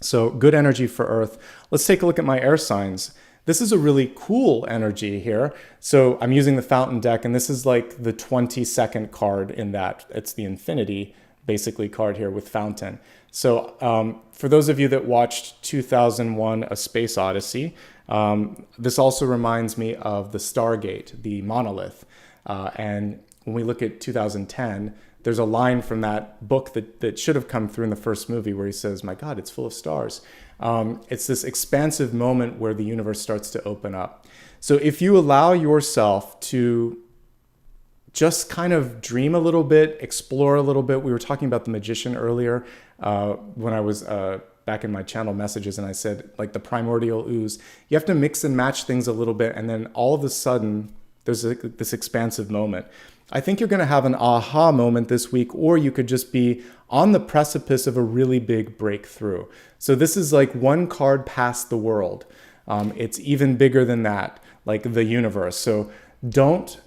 So good energy for earth. Let's take a look at my air signs. This is a really cool energy here. So I'm using the fountain deck, and this is like the 22nd card in that. It's the infinity, basically, card here with fountain. So for those of you that watched 2001 A Space Odyssey, this also reminds me of the Stargate, the monolith. And when we look at 2010, there's a line from that book that should have come through in the first movie where he says, my God, it's full of stars. It's this expansive moment where the universe starts to open up. So if you allow yourself to just kind of dream a little bit, explore a little bit. We were talking about the magician earlier when I was back in my channel Messages, and I said like the primordial ooze. You have to mix and match things a little bit, and then all of a sudden there's this expansive moment. I think you're going to have an aha moment this week, or you could just be on the precipice of a really big breakthrough. So this is like one card past the world. It's even bigger than that, like the universe. So don't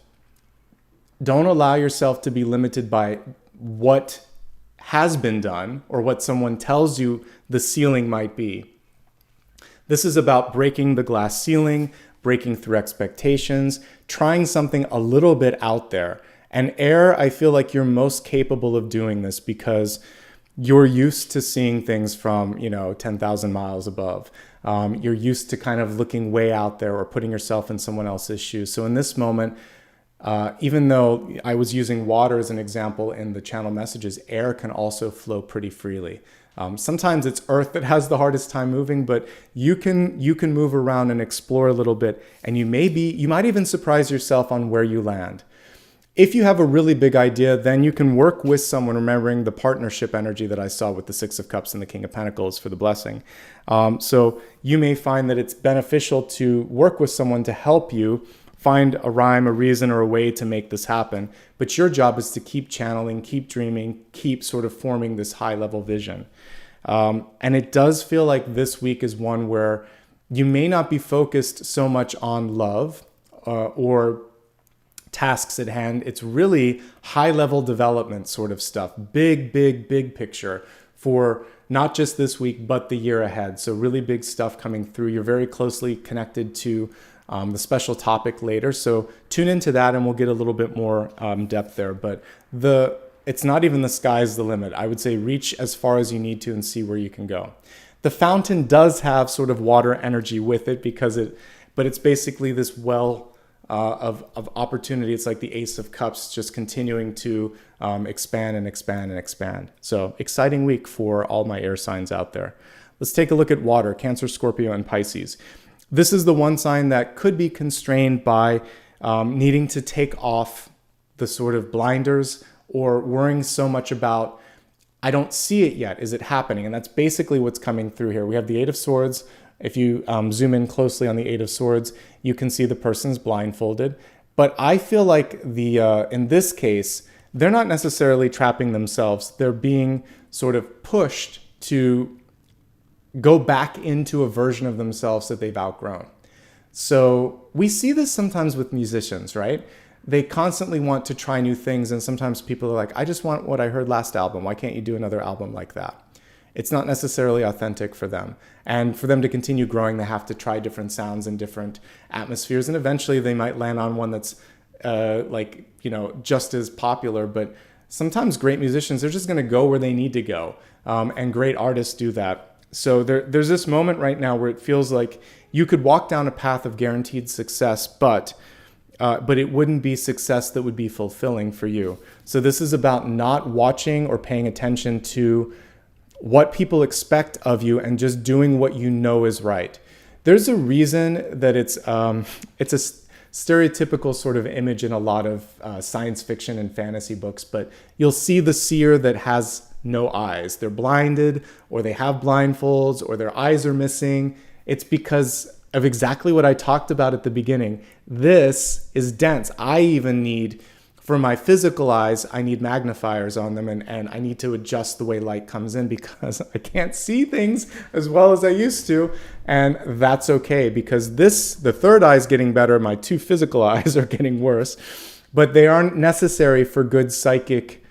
allow yourself to be limited by what has been done or what someone tells you the ceiling might be. This is about breaking the glass ceiling, breaking through expectations, trying something a little bit out there. And air, I feel like you're most capable of doing this because you're used to seeing things from, 10,000 miles above. You're used to kind of looking way out there or putting yourself in someone else's shoes. So in this moment, even though I was using water as an example in the channel Messages, air can also flow pretty freely. Sometimes it's earth that has the hardest time moving, but you can move around and explore a little bit, and you might even surprise yourself on where you land. If you have a really big idea, then you can work with someone, remembering the partnership energy that I saw with the Six of Cups and the King of Pentacles for the blessing. So you may find that it's beneficial to work with someone to help you find a rhyme, a reason, or a way to make this happen. But your job is to keep channeling, keep dreaming, keep sort of forming this high-level vision. And it does feel like this week is one where you may not be focused so much on love or tasks at hand. It's really high-level development sort of stuff. Big picture for not just this week, but the year ahead. So really big stuff coming through. You're very closely connected to the special topic later. So tune into that and we'll get a little bit more depth there. But it's not even the sky's the limit. I would say reach as far as you need to and see where you can go. The fountain does have sort of water energy with it but it's basically this well of opportunity. It's like the Ace of Cups just continuing to expand and expand and expand. So exciting week for all my air signs out there. Let's take a look at water, Cancer, Scorpio, and Pisces. This is the one sign that could be constrained by needing to take off the sort of blinders or worrying so much about, I don't see it yet. Is it happening? And that's basically what's coming through here. We have the Eight of Swords. If you zoom in closely on the Eight of Swords, you can see the person's blindfolded. But I feel like in this case, they're not necessarily trapping themselves. They're being sort of pushed to go back into a version of themselves that they've outgrown. So we see this sometimes with musicians, right? They constantly want to try new things, and sometimes people are like, I just want what I heard last album. Why can't you do another album like that? It's not necessarily authentic for them. And for them to continue growing, they have to try different sounds and different atmospheres, and eventually they might land on one that's like, you know, just as popular, but sometimes great musicians, they're just going to go where they need to go. And great artists do that. So there's this moment right now where it feels like you could walk down a path of guaranteed success, but it wouldn't be success that would be fulfilling for you. So this is about not watching or paying attention to what people expect of you and just doing what you know is right. There's a reason that it's a stereotypical sort of image in a lot of science fiction and fantasy books, but you'll see the seer that has no eyes. They're blinded, or they have blindfolds, or their eyes are missing. It's because of exactly what I talked about at the beginning. This is dense. I even need, for my physical eyes, I need magnifiers on them, and I need to adjust the way light comes in because I can't see things as well as I used to. And that's okay, because the third eye is getting better. My two physical eyes are getting worse, but they aren't necessary for good psychic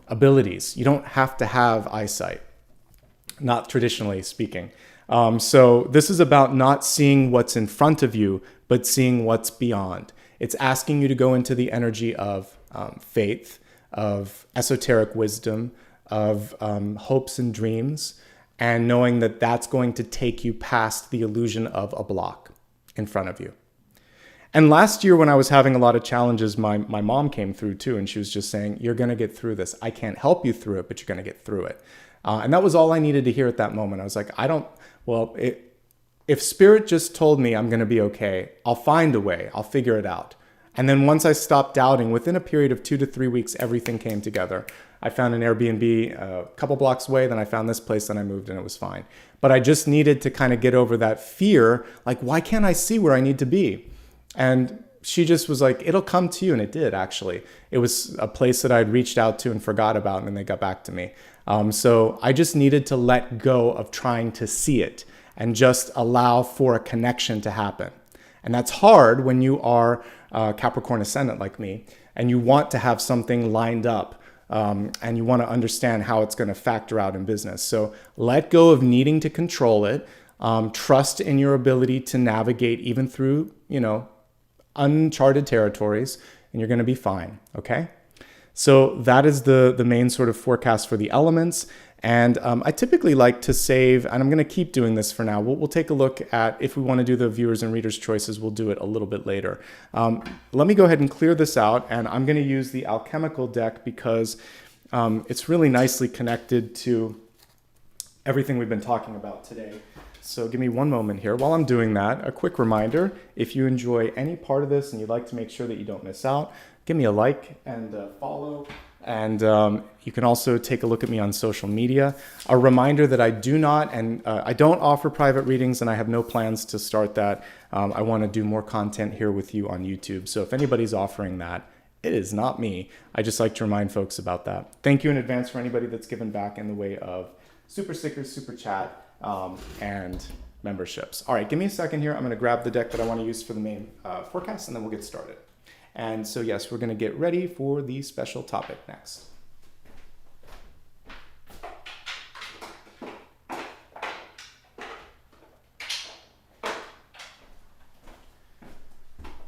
abilities. You don't have to have eyesight, not traditionally speaking. So this is about not seeing what's in front of you, but seeing what's beyond. It's asking you to go into the energy of faith, of esoteric wisdom, of hopes and dreams, and knowing that that's going to take you past the illusion of a block in front of you. And last year when I was having a lot of challenges, my mom came through too, and she was just saying, you're going to get through this. I can't help you through it, but you're going to get through it. And that was all I needed to hear at that moment. I was like, if spirit just told me I'm going to be okay, I'll find a way. I'll figure it out. And then once I stopped doubting, within a period of 2 to 3 weeks, everything came together. I found an Airbnb a couple blocks away, then I found this place, then I moved, and it was fine. But I just needed to kind of get over that fear, like, why can't I see where I need to be? And she just was like, it'll come to you. And it did, actually. It was a place that I'd reached out to and forgot about, and then they got back to me. So I just needed to let go of trying to see it and just allow for a connection to happen. And that's hard when you are Capricorn ascendant like me, and you want to have something lined up, and you want to understand how it's going to factor out in business. So let go of needing to control it. Trust in your ability to navigate even through, uncharted territories, and you're going to be fine. Okay. So that is the main sort of forecast for the elements. And I typically like to save, and I'm going to keep doing this for now. We'll take a look at, if we want to do the viewers and readers choices, we'll do it a little bit later. Let me go ahead and clear this out, and I'm going to use the alchemical deck because it's really nicely connected to everything we've been talking about today. So give me one moment here. While I'm doing that, a quick reminder, if you enjoy any part of this and you'd like to make sure that you don't miss out, give me a like and follow. And you can also take a look at me on social media. A reminder that I don't offer private readings, and I have no plans to start that. I want to do more content here with you on YouTube. So if anybody's offering that, it is not me. I just like to remind folks about that. Thank you in advance for anybody that's given back in the way of super stickers, super chat, and memberships. All right, give me a second here. I'm going to grab the deck that I want to use for the main forecast, and then we'll get started. And so, yes, we're going to get ready for the special topic next.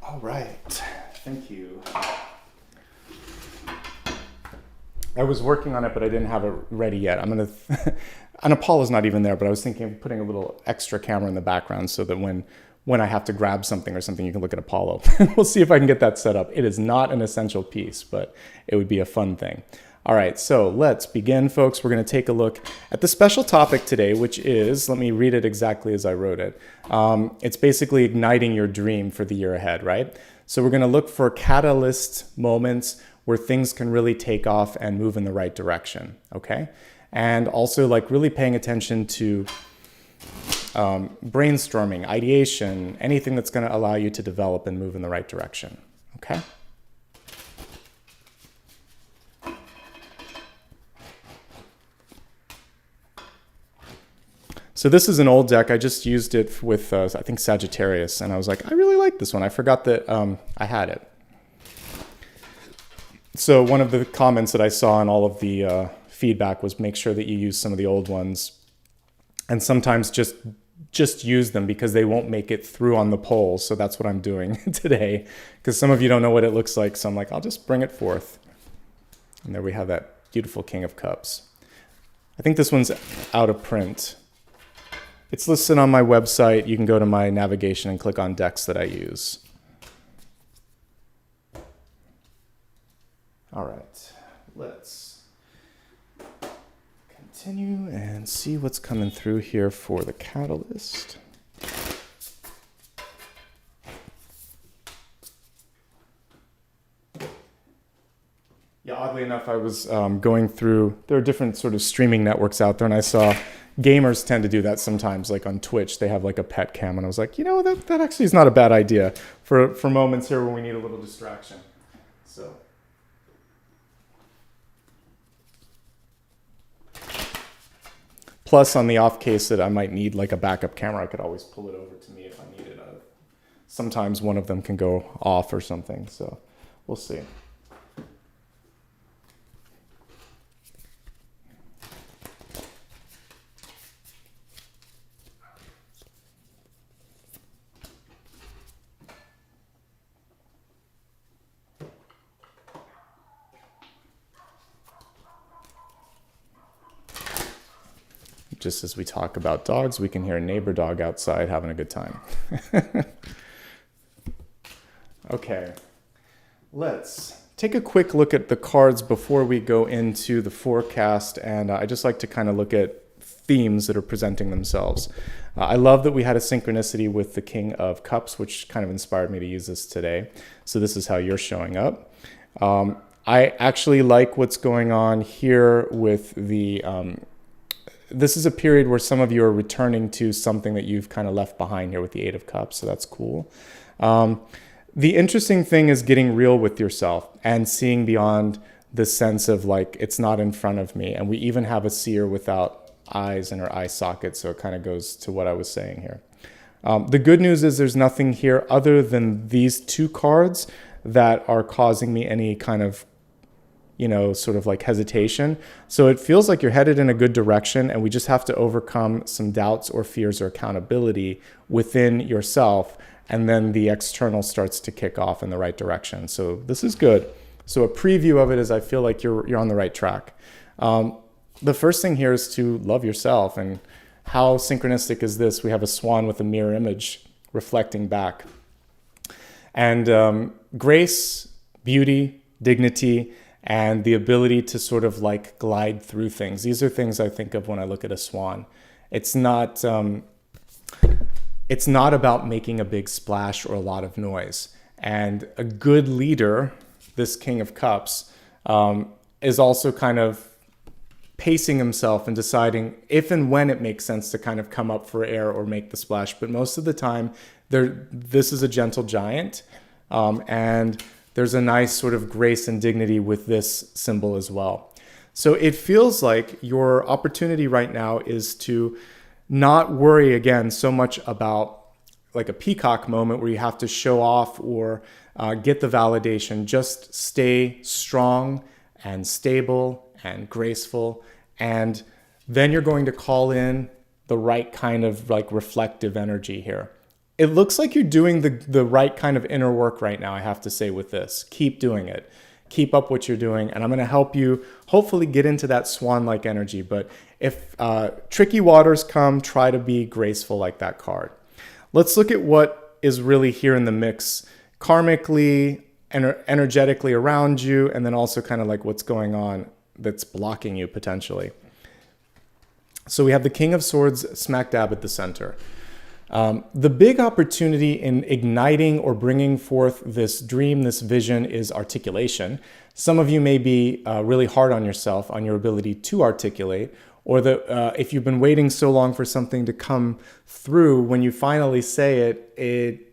All right. Thank you. I was working on it, but I didn't have it ready yet. I'm going to... And Apollo's not even there, but I was thinking of putting a little extra camera in the background so that when I have to grab something or something, you can look at Apollo. We'll see if I can get that set up. It is not an essential piece, but it would be a fun thing. All right, so let's begin, folks. We're going to take a look at the special topic today, which is, let me read it exactly as I wrote it. It's basically igniting your dream for the year ahead, right? So we're going to look for catalyst moments where things can really take off and move in the right direction, okay? And also like really paying attention to brainstorming, ideation, anything that's going to allow you to develop and move in the right direction, okay? So this is an old deck. I just used it with, I think, Sagittarius, and I was like, I really like this one. I forgot that I had it. So one of the comments that I saw in all of the feedback was make sure that you use some of the old ones, and sometimes just just use them because they won't make it through on the pole. So that's what I'm doing today, because some of you don't know what it looks like. So I'm like, I'll just bring it forth. And there we have that beautiful King of Cups. I think this one's out of print. It's listed on my website. You can go to my navigation and click on decks that I use. All right, let's continue and see what's coming through here for the catalyst. Yeah, oddly enough, I was going through, there are different sort of streaming networks out there, and I saw gamers tend to do that sometimes, like on Twitch, they have like a pet cam, and I was like, you know, that actually is not a bad idea for moments here when we need a little distraction. So. Plus, on the off case that I might need like a backup camera, I could always pull it over to me if I need it. Sometimes one of them can go off or something, so we'll see. Just as we talk about dogs, we can hear a neighbor dog outside having a good time. Okay, let's take a quick look at the cards before we go into the forecast. And I just like to kind of look at themes that are presenting themselves. I love that we had a synchronicity with the King of Cups, which kind of inspired me to use this today. So this is how you're showing up. I actually like what's going on here with the... this is a period where some of you are returning to something that you've kind of left behind here with the Eight of Cups, so that's cool. The interesting thing is getting real with yourself and seeing beyond the sense of like, it's not in front of me. And we even have a seer without eyes in her eye socket, so it kind of goes to what I was saying here. The good news is there's nothing here other than these two cards that are causing me any kind of sort of like hesitation. So it feels like you're headed in a good direction, and we just have to overcome some doubts or fears or accountability within yourself. And then the external starts to kick off in the right direction. So this is good. So a preview of it is I feel like you're on the right track. The first thing here is to love yourself. And how synchronistic is this? We have a swan with a mirror image reflecting back. And grace, beauty, dignity, and the ability to sort of like glide through things. These are things I think of when I look at a swan. It's not about making a big splash or a lot of noise. And a good leader, this King of Cups, is also kind of pacing himself and deciding if and when it makes sense to kind of come up for air or make the splash. But most of the time, this is a gentle giant, and there's a nice sort of grace and dignity with this symbol as well. So it feels like your opportunity right now is to not worry again so much about like a peacock moment where you have to show off or get the validation. Just stay strong and stable and graceful. And then you're going to call in the right kind of like reflective energy here. It looks like you're doing the right kind of inner work right now, I have to say, with this. Keep doing it. Keep up what you're doing. And I'm going to help you hopefully get into that swan-like energy. But if tricky waters come, try to be graceful like that card. Let's look at what is really here in the mix karmically, energetically around you, and then also kind of like what's going on that's blocking you potentially. So we have the King of Swords smack dab at the center. The big opportunity in igniting or bringing forth this dream, this vision, is articulation. Some of you may be really hard on yourself, on your ability to articulate, or if you've been waiting so long for something to come through, when you finally say it.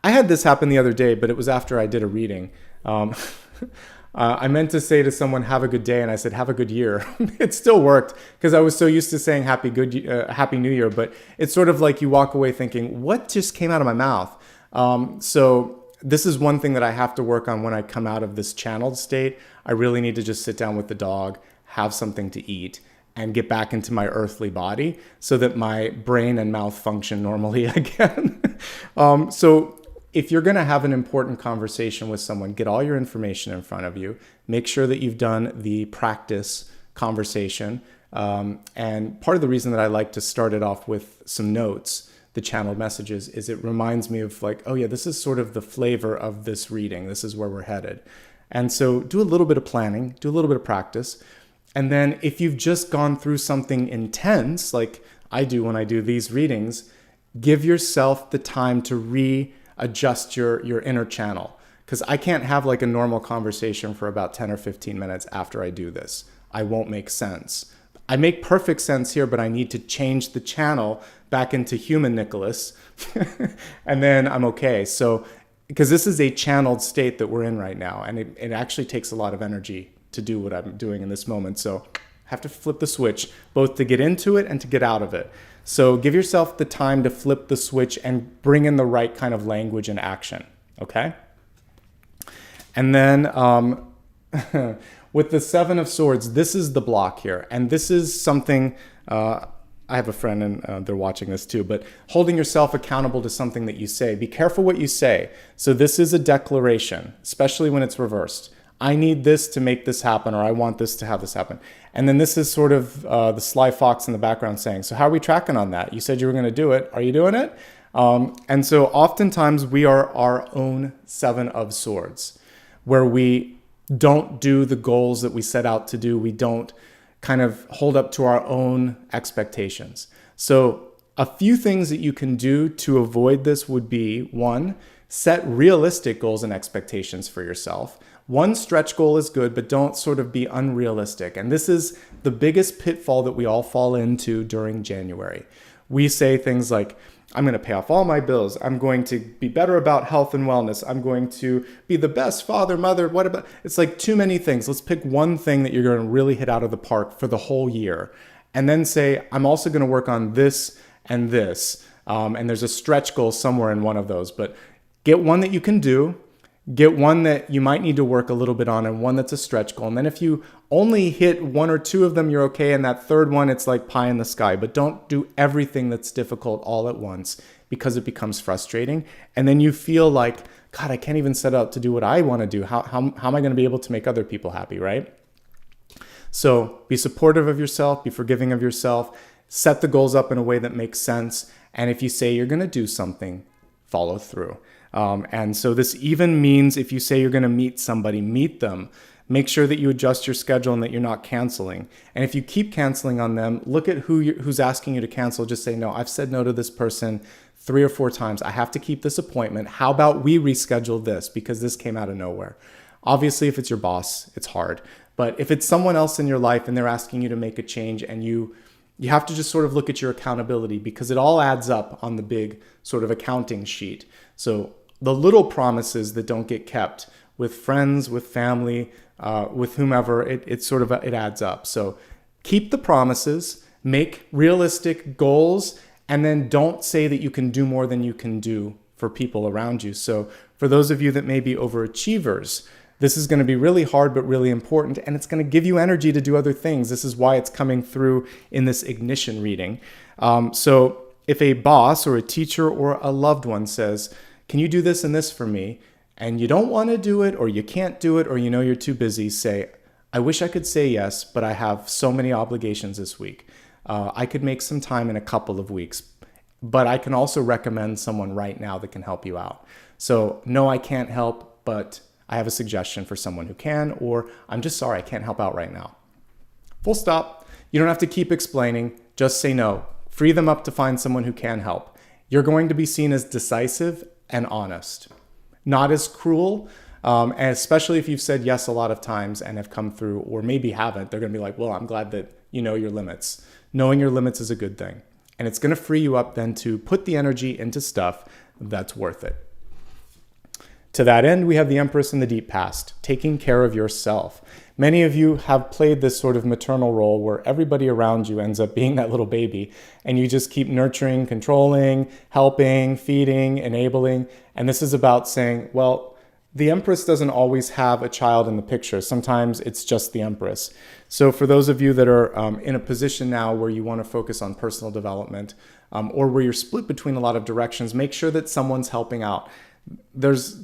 I had this happen the other day, but it was after I did a reading. I meant to say to someone, have a good day, and I said, have a good year. It still worked because I was so used to saying Happy New Year, but it's sort of like you walk away thinking, what just came out of my mouth? So this is one thing that I have to work on when I come out of this channeled state. I really need to just sit down with the dog, have something to eat, and get back into my earthly body so that my brain and mouth function normally again. So if you're going to have an important conversation with someone, get all your information in front of you. Make sure that you've done the practice conversation. And part of the reason that I like to start it off with some notes, the channeled messages, is it reminds me of like, oh yeah, this is sort of the flavor of this reading. This is where we're headed. And so do a little bit of planning, do a little bit of practice. And then if you've just gone through something intense, like I do when I do these readings, give yourself the time to readjust your inner channel. Because I can't have like a normal conversation for about 10 or 15 minutes after I do this. I won't make sense. I make perfect sense here, but I need to change the channel back into human Nicholas. And then I'm okay. So, because this is a channeled state that we're in right now. And it actually takes a lot of energy to do what I'm doing in this moment. So I have to flip the switch, both to get into it and to get out of it. So give yourself the time to flip the switch and bring in the right kind of language and action, okay? And then with the Seven of Swords, this is the block here. And this is something, I have a friend and they're watching this too, but holding yourself accountable to something that you say. Be careful what you say. So this is a declaration, especially when it's reversed. I need this to make this happen, or I want this to have this happen. And then this is sort of the sly fox in the background saying, so how are we tracking on that? You said you were going to do it. Are you doing it? And so oftentimes we are our own Seven of Swords, where we don't do the goals that we set out to do. We don't kind of hold up to our own expectations. So a few things that you can do to avoid this would be, one, set realistic goals and expectations for yourself. One stretch goal is good, but don't sort of be unrealistic. And this is the biggest pitfall that we all fall into during January. We say things like, I'm going to pay off all my bills. I'm going to be better about health and wellness. I'm going to be the best father, mother. What about? It's like too many things. Let's pick one thing that you're going to really hit out of the park for the whole year. And then say, I'm also going to work on this and this. And there's a stretch goal somewhere in one of those. But get one that you can do. Get one that you might need to work a little bit on, and one that's a stretch goal. And then if you only hit one or two of them, you're okay. And that third one, it's like pie in the sky. But don't do everything that's difficult all at once, because it becomes frustrating. And then you feel like, God, I can't even set out to do what I want to do. How am I going to be able to make other people happy, right? So be supportive of yourself, be forgiving of yourself, set the goals up in a way that makes sense. And if you say you're going to do something, follow through. And so this even means if you say you're going to meet somebody, meet them. Make sure that you adjust your schedule and that you're not canceling. And if you keep canceling on them, look at who's asking you to cancel. Just say, no, I've said no to this person 3 or 4 times. I have to keep this appointment. How about we reschedule this because this came out of nowhere? Obviously, if it's your boss, it's hard. But if it's someone else in your life and they're asking you to make a change, and you have to just sort of look at your accountability, because it all adds up on the big sort of accounting sheet. So the little promises that don't get kept with friends, with family, with whomever, it adds up. So keep the promises, make realistic goals, and then don't say that you can do more than you can do for people around you. So for those of you that may be overachievers, this is going to be really hard, but really important, and it's going to give you energy to do other things. This is why it's coming through in this ignition reading. So if a boss or a teacher or a loved one says, can you do this and this for me? And you don't want to do it, or you can't do it, or you know you're too busy, say, I wish I could say yes, but I have so many obligations this week. I could make some time in a couple of weeks, but I can also recommend someone right now that can help you out. So no, I can't help, but I have a suggestion for someone who can, or I'm just sorry, I can't help out right now. Full stop. You don't have to keep explaining. Just say no. Free them up to find someone who can help. You're going to be seen as decisive and honest, not as cruel. And especially if you've said yes a lot of times and have come through, or maybe haven't, they're going to be like, well, I'm glad that you know your limits. Knowing your limits is a good thing. And it's going to free you up then to put the energy into stuff that's worth it. To that end, we have the Empress in the deep past, taking care of yourself. Many of you have played this sort of maternal role where everybody around you ends up being that little baby, and you just keep nurturing, controlling, helping, feeding, enabling. And this is about saying, well, the Empress doesn't always have a child in the picture. Sometimes it's just the Empress. So for those of you that are in a position now where you want to focus on personal development, or where you're split between a lot of directions, make sure that someone's helping out. There's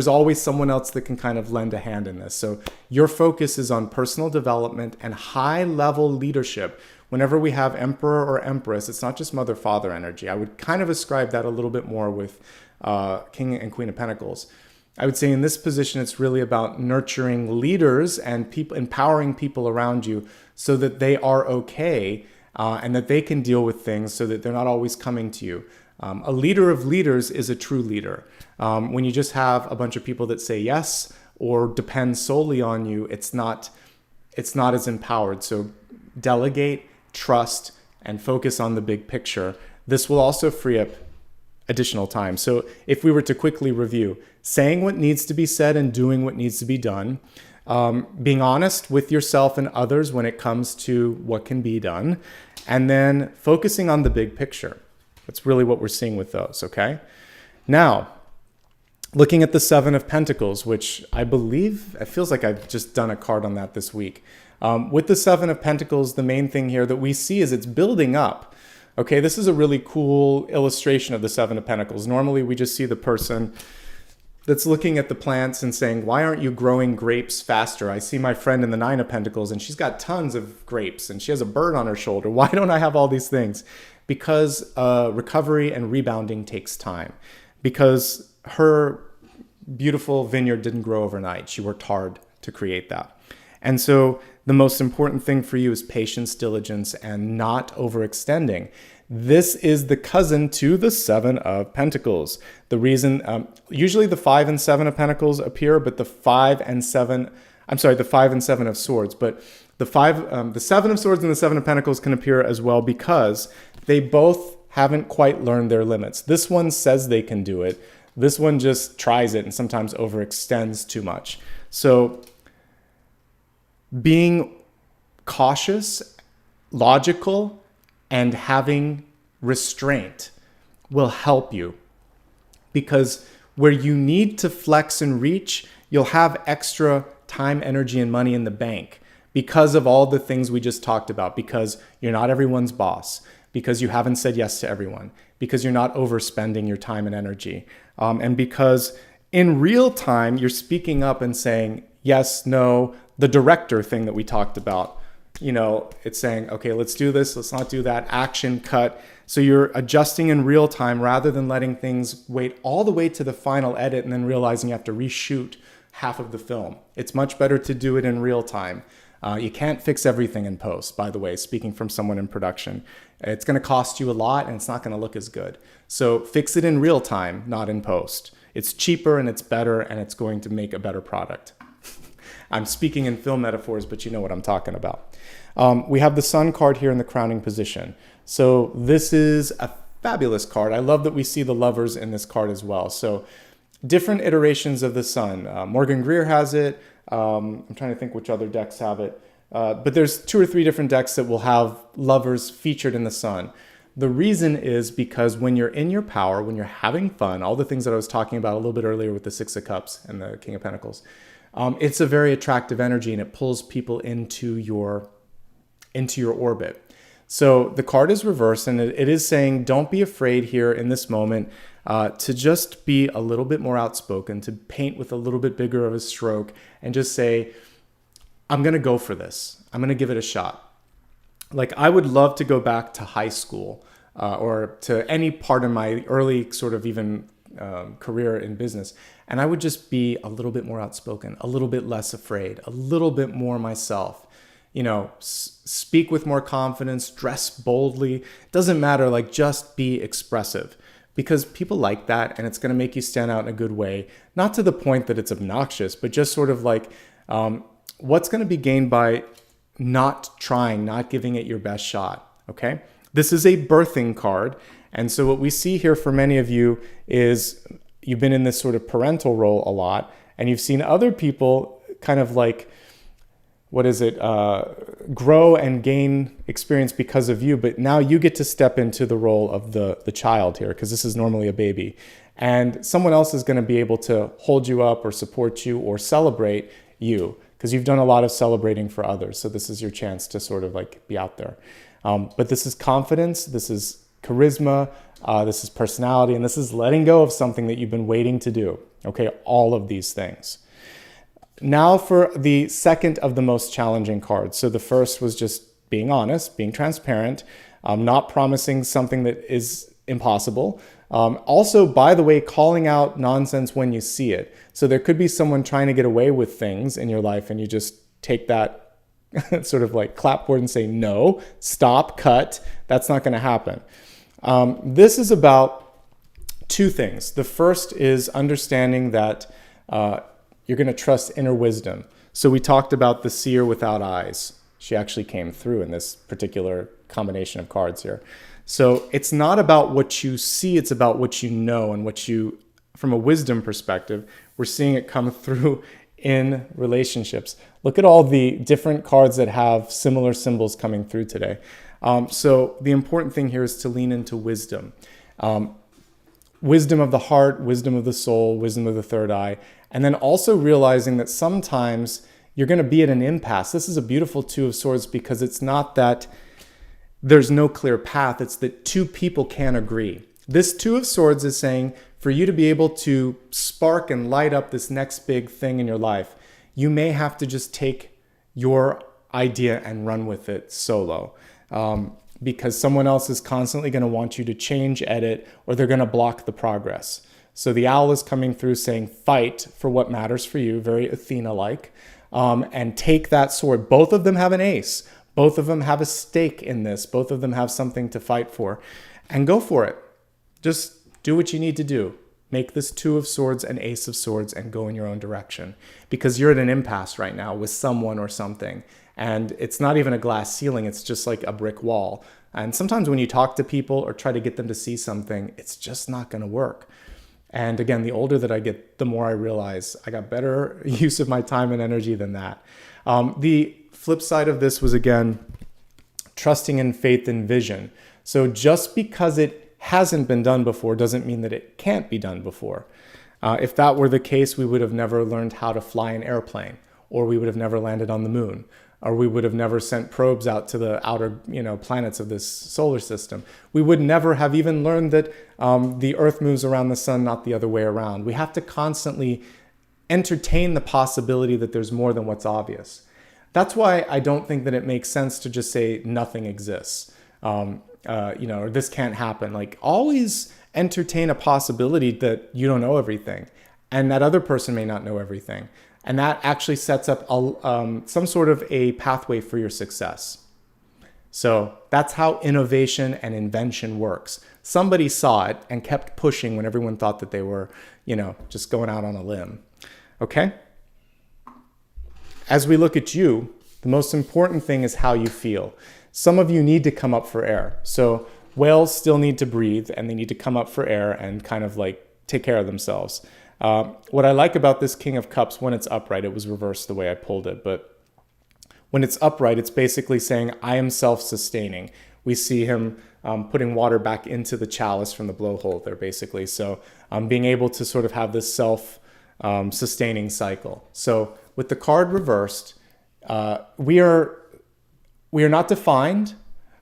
always someone else that can kind of lend a hand in this. So your focus is on personal development and high-level leadership. Whenever we have Emperor or Empress, it's not just mother-father energy. I would kind of ascribe that a little bit more with King and Queen of Pentacles. I would say in this position, it's really about nurturing leaders and empowering people around you so that they are okay and that they can deal with things so that they're not always coming to you. A leader of leaders is a true leader. When you just have a bunch of people that say yes or depend solely on you, it's not as empowered. So delegate, trust, and focus on the big picture. This will also free up additional time. So if we were to quickly review, saying what needs to be said and doing what needs to be done, being honest with yourself and others when it comes to what can be done, and then focusing on the big picture. That's really what we're seeing with those, okay? Now, looking at the Seven of Pentacles, which I believe, it feels like I've just done a card on that this week. With the Seven of Pentacles, the main thing here that we see is it's building up. Okay, this is a really cool illustration of the Seven of Pentacles. Normally, we just see the person that's looking at the plants and saying, why aren't you growing grapes faster? I see my friend in the Nine of Pentacles and she's got tons of grapes and she has a bird on her shoulder. Why don't I have all these things? Because recovery and rebounding takes time. Because her beautiful vineyard didn't grow overnight. She worked hard to create that. And so the most important thing for you is patience, diligence, and not overextending. This is the cousin to the Seven of Pentacles. The reason, usually the 5 and 7 of Pentacles appear, but the 5 and 7 of Swords, but the 7 of Swords and the 7 of Pentacles can appear as well because they both haven't quite learned their limits. This one says they can do it. This one just tries it and sometimes overextends too much. So being cautious, logical, and having restraint will help you, because where you need to flex and reach, you'll have extra time, energy, and money in the bank because of all the things we just talked about, because you're not everyone's boss, because you haven't said yes to everyone, because you're not overspending your time and energy, and because in real time, you're speaking up and saying yes, no, the director thing that we talked about. You know, it's saying, okay, let's do this, let's not do that, action, cut. So you're adjusting in real time rather than letting things wait all the way to the final edit and then realizing you have to reshoot half of the film. It's much better to do it in real time. You can't fix everything in post, by the way, speaking from someone in production. It's going to cost you a lot and it's not going to look as good. So fix it in real time, not in post. It's cheaper and it's better and it's going to make a better product. I'm speaking in film metaphors, but you know what I'm talking about. We have the Sun card here in the crowning position. So this is a fabulous card. I love that we see the Lovers in this card as well. So different iterations of the Sun. Morgan Greer has it. I'm trying to think which other decks have it. But there's 2 or 3 different decks that will have Lovers featured in the Sun. The reason is because when you're in your power, when you're having fun, all the things that I was talking about a little bit earlier with the 6 of Cups and the King of Pentacles, it's a very attractive energy and it pulls people into your orbit. So the card is reversed and it is saying don't be afraid here in this moment to just be a little bit more outspoken, to paint with a little bit bigger of a stroke and just say, I'm going to go for this. I'm going to give it a shot. Like I would love to go back to high school or to any part of my early sort of even career in business. And I would just be a little bit more outspoken, a little bit less afraid, a little bit more myself, you know, speak with more confidence, dress boldly. Doesn't matter, like just be expressive because people like that and it's going to make you stand out in a good way. Not to the point that it's obnoxious, but just sort of like what's going to be gained by not trying, not giving it your best shot. Okay. This is a birthing card. And so what we see here for many of you is you've been in this sort of parental role a lot and you've seen other people kind of like, grow and gain experience because of you, but now you get to step into the role of the child here because this is normally a baby. And someone else is going to be able to hold you up or support you or celebrate you, because you've done a lot of celebrating for others. So this is your chance to sort of like be out there. But this is confidence, this is charisma, this is personality, and this is letting go of something that you've been waiting to do. Okay, all of these things. Now for the second of the most challenging cards. So the first was just being honest, being transparent, not promising something that is impossible. Also, by the way, calling out nonsense when you see it. So there could be someone trying to get away with things in your life, and you just take that sort of like clapboard and say, no, stop, cut. That's not going to happen. This is about two things. The first is understanding that you're going to trust inner wisdom. So we talked about the seer without eyes. She actually came through in this particular combination of cards here. So it's not about what you see, it's about what you know, and what you, from a wisdom perspective, we're seeing it come through in relationships. Look at all the different cards that have similar symbols coming through today. So the important thing here is to lean into wisdom. Wisdom of the heart, wisdom of the soul, wisdom of the third eye, and then also realizing that sometimes you're going to be at an impasse. This is a beautiful Two of Swords because it's not that there's no clear path, it's that two people can't agree. This Two of Swords is saying for you to be able to spark and light up this next big thing in your life, you may have to just take your idea and run with it solo. Because someone else is constantly going to want you to change, edit, or they're going to block the progress. So the owl is coming through saying, fight for what matters for you, very Athena-like, and take that sword. Both of them have an ace. Both of them have a stake in this. Both of them have something to fight for. And go for it. Just do what you need to do. Make this Two of Swords an Ace of Swords and go in your own direction. Because you're at an impasse right now with someone or something. And it's not even a glass ceiling, it's just like a brick wall. And sometimes when you talk to people or try to get them to see something, it's just not going to work. And again, the older that I get, the more I realize I got better use of my time and energy than that. The flip side of this was, again, trusting in faith and vision. So just because it hasn't been done before doesn't mean that it can't be done before. If that were the case, we would have never learned how to fly an airplane, or we would have never landed on the moon, or we would have never sent probes out to the outer, planets of this solar system. We would never have even learned that the Earth moves around the sun, not the other way around. We have to constantly entertain the possibility that there's more than what's obvious. That's why I don't think that it makes sense to just say nothing exists, or this can't happen. Like, always entertain a possibility that you don't know everything, and that other person may not know everything. And that actually sets up some sort of a pathway for your success. So that's how innovation and invention works. Somebody saw it and kept pushing when everyone thought that they were, just going out on a limb. Okay? As we look at you, the most important thing is how you feel. Some of you need to come up for air. So whales still need to breathe, and they need to come up for air and kind of like take care of themselves. What I like about this King of Cups, when it's upright, it was reversed the way I pulled it, but when it's upright, it's basically saying, I am self-sustaining. We see him putting water back into the chalice from the blowhole there, basically. So being able to sort of have this self-sustaining cycle. So with the card reversed, we are not defined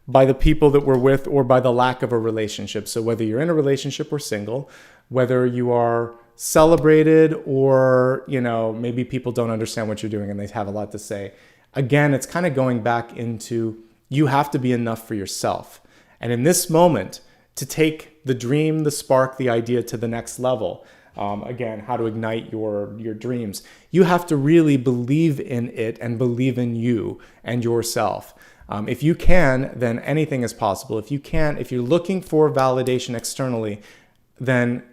by the people that we're with or by the lack of a relationship. So whether you're in a relationship or single, whether you are celebrated or, maybe people don't understand what you're doing and they have a lot to say. Again, it's kind of going back into, you have to be enough for yourself. And in this moment, to take the dream, the spark, the idea to the next level, again, how to ignite your dreams, you have to really believe in it and believe in you and yourself. If you can, then anything is possible. If you're looking for validation externally, then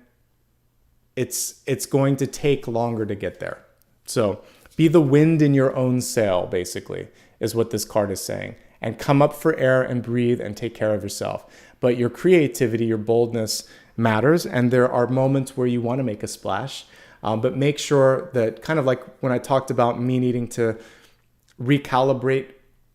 it's going to take longer to get there. So be the wind in your own sail, basically, is what this card is saying. And come up for air and breathe and take care of yourself. But your creativity, your boldness matters. And there are moments where you want to make a splash. But make sure that, kind of like when I talked about me needing to recalibrate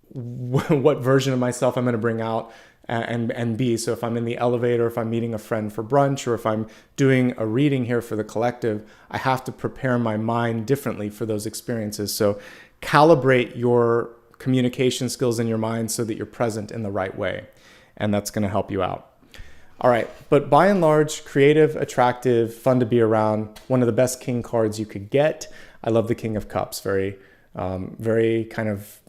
what version of myself I'm going to bring out and be. So if I'm in the elevator, if I'm meeting a friend for brunch, or if I'm doing a reading here for the collective, I have to prepare my mind differently for those experiences. So calibrate your communication skills in your mind so that you're present in the right way. And that's going to help you out. All right, but by and large, creative, attractive, fun to be around, one of the best king cards you could get. I love the King of Cups, very kind of,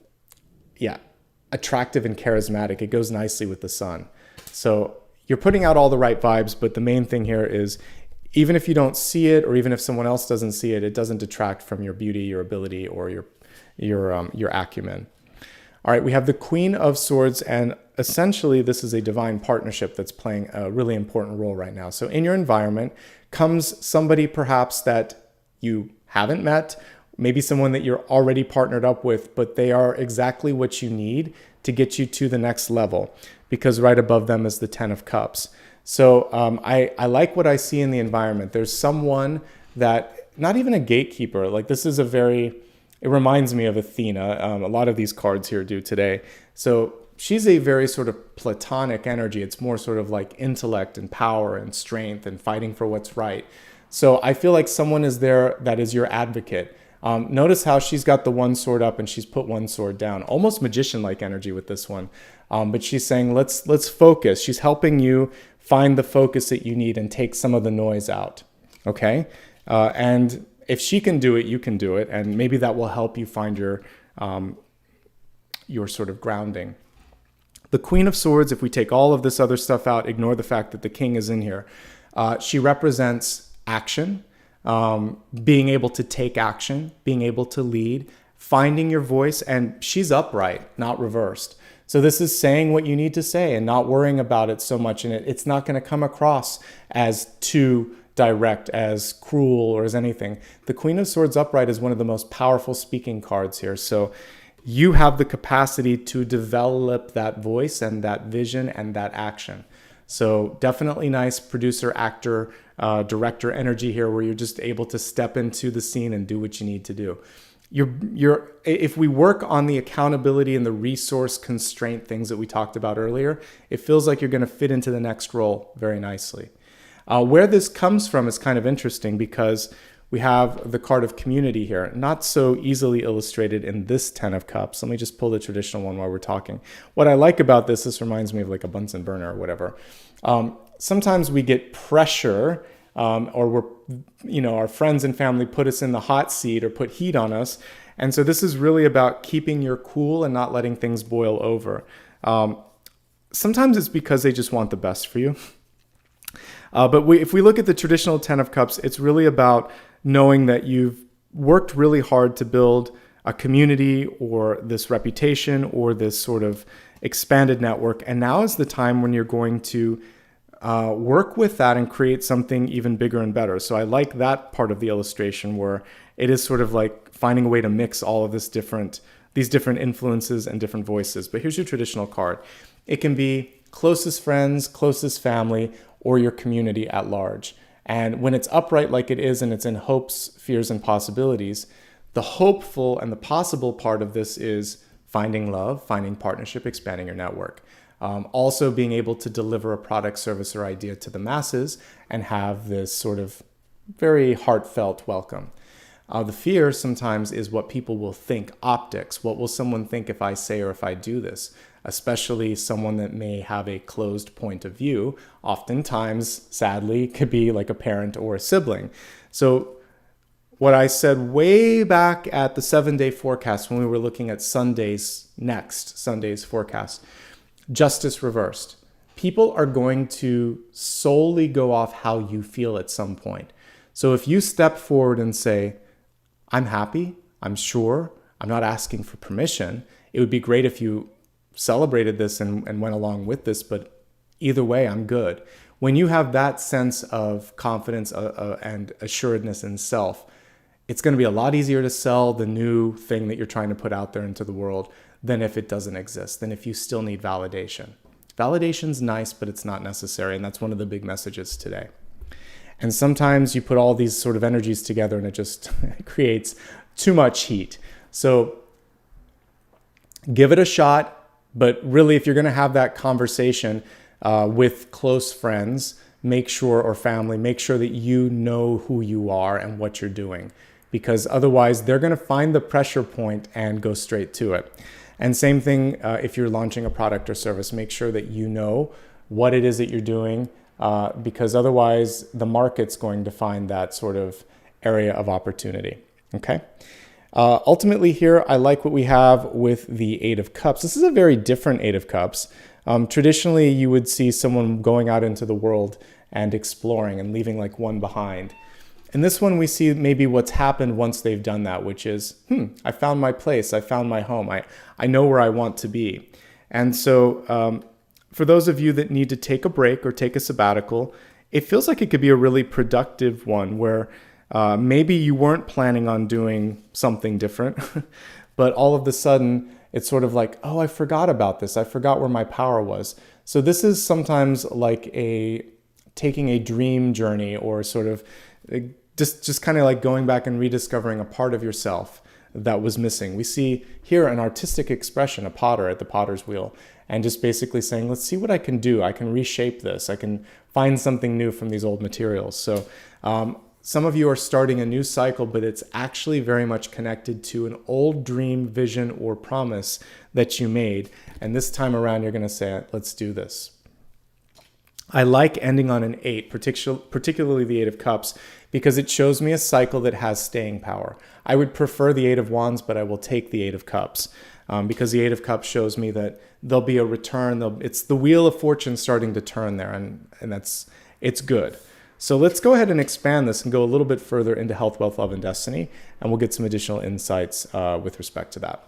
attractive and charismatic. It goes nicely with the sun. So you're putting out all the right vibes, but the main thing here is even if you don't see it, or even if someone else doesn't see it, it doesn't detract from your beauty, your ability, or your acumen. All right, we have the Queen of Swords, and essentially this is a divine partnership that's playing a really important role right now. So in your environment comes somebody perhaps that you haven't met, maybe someone that you're already partnered up with, but they are exactly what you need to get you to the next level, because right above them is the Ten of Cups. So I like what I see in the environment. There's someone that, not even a gatekeeper, like this is it reminds me of Athena. A lot of these cards here do today. So she's a very sort of platonic energy. It's more sort of like intellect and power and strength and fighting for what's right. So I feel like someone is there that is your advocate. Notice how she's got the one sword up and she's put one sword down. Almost magician-like energy with this one. But she's saying, let's focus. She's helping you find the focus that you need and take some of the noise out. Okay? And if she can do it, you can do it. And maybe that will help you find your sort of grounding. The Queen of Swords, if we take all of this other stuff out, ignore the fact that the king is in here. She represents action, being able to take action, being able to lead, finding your voice, and she's upright, not reversed. So this is saying what you need to say and not worrying about it so much. And it's not going to come across as too direct, as cruel, or as anything. The Queen of Swords upright is one of the most powerful speaking cards here. So you have the capacity to develop that voice and that vision and that action. So definitely nice producer, actor, director energy here, where you're just able to step into the scene and do what you need to do. If we work on the accountability and the resource constraint things that we talked about earlier, it feels like you're going to fit into the next role very nicely. Where this comes from is kind of interesting, because we have the card of community here, not so easily illustrated in this Ten of Cups. Let me just pull the traditional one while we're talking. What I like about this reminds me of like a Bunsen burner or whatever. Sometimes we get pressure, or our friends and family put us in the hot seat or put heat on us. And so this is really about keeping your cool and not letting things boil over. Sometimes it's because they just want the best for you. But if we look at the traditional Ten of Cups, it's really about knowing that you've worked really hard to build a community or this reputation or this sort of expanded network. And now is the time when you're going to work with that and create something even bigger and better. So I like that part of the illustration, where it is sort of like finding a way to mix all of these different influences and different voices. But here's your traditional card. It can be closest friends, closest family, or your community at large. And when it's upright like it is, and it's in hopes, fears, and possibilities, the hopeful and the possible part of this is finding love, finding partnership, expanding your network. Also being able to deliver a product, service, or idea to the masses and have this sort of very heartfelt welcome. The fear sometimes is what people will think, optics. What will someone think if I say or if I do this? Especially someone that may have a closed point of view. Oftentimes, sadly, could be like a parent or a sibling. So what I said way back at the 7-day forecast, when we were looking at Sunday's forecast, justice reversed. People are going to solely go off how you feel at some point. So if you step forward and say, I'm happy, I'm sure, I'm not asking for permission, it would be great if you celebrated this and went along with this, but either way, I'm good. When you have that sense of confidence and assuredness in self, it's going to be a lot easier to sell the new thing that you're trying to put out there into the world than if it doesn't exist, than if you still need validation. Validation's nice, but it's not necessary, and that's one of the big messages today. And sometimes you put all these sort of energies together and it just creates too much heat. So give it a shot. But really, if you're going to have that conversation with close friends, make sure, or family, make sure that you know who you are and what you're doing, because otherwise they're going to find the pressure point and go straight to it. And same thing if you're launching a product or service, make sure that you know what it is that you're doing, because otherwise the market's going to find that sort of area of opportunity. Okay. Ultimately here, I like what we have with the Eight of Cups. This is a very different Eight of Cups. Traditionally, you would see someone going out into the world and exploring and leaving like one behind. In this one, we see maybe what's happened once they've done that, which is, I found my place, I found my home, I know where I want to be. And so for those of you that need to take a break or take a sabbatical, it feels like it could be a really productive one where maybe you weren't planning on doing something different, but all of a sudden it's sort of like, oh, I forgot about this. I forgot where my power was. So this is sometimes like taking a dream journey, or sort of just kind of like going back and rediscovering a part of yourself that was missing. We see here an artistic expression, a potter at the potter's wheel, and just basically saying, let's see what I can do. I can reshape this. I can find something new from these old materials. So some of you are starting a new cycle, but it's actually very much connected to an old dream, vision, or promise that you made. And this time around, you're going to say, let's do this. I like ending on an 8, particularly the 8 of Cups, because it shows me a cycle that has staying power. I would prefer the 8 of Wands, but I will take the 8 of Cups because the 8 of Cups shows me that there'll be a return. It's the wheel of fortune starting to turn there, and it's good. So let's go ahead and expand this and go a little bit further into health, wealth, love, and destiny, and we'll get some additional insights with respect to that.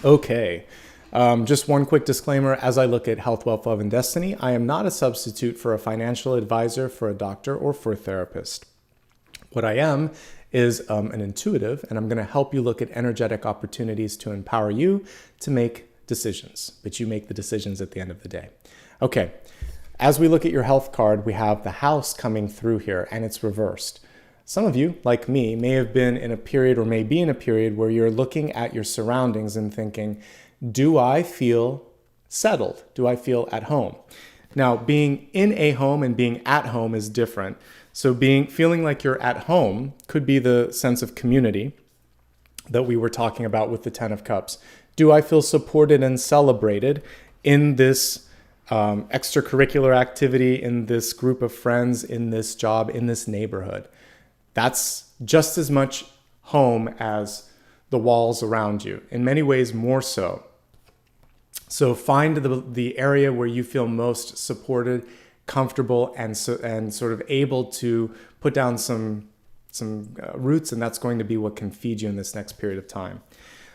Okay, just one quick disclaimer. As I look at health, wealth, love, and destiny, I am not a substitute for a financial advisor, for a doctor, or for a therapist. What I am is an intuitive, and I'm going to help you look at energetic opportunities to empower you to make decisions, but you make the decisions at the end of the day. Okay, as we look at your health card, we have the house coming through here, and it's reversed. Some of you, like me, may have been in a period, or may be in a period, where you're looking at your surroundings and thinking, do I feel settled? Do I feel at home? Now, being in a home and being at home is different. So feeling like you're at home could be the sense of community that we were talking about with the 10 of Cups. Do I feel supported and celebrated in this extracurricular activity, in this group of friends, in this job, in this neighborhood? That's just as much home as the walls around you, in many ways more so. So find the area where you feel most supported, comfortable, and sort of able to put down some roots, and that's going to be what can feed you in this next period of time.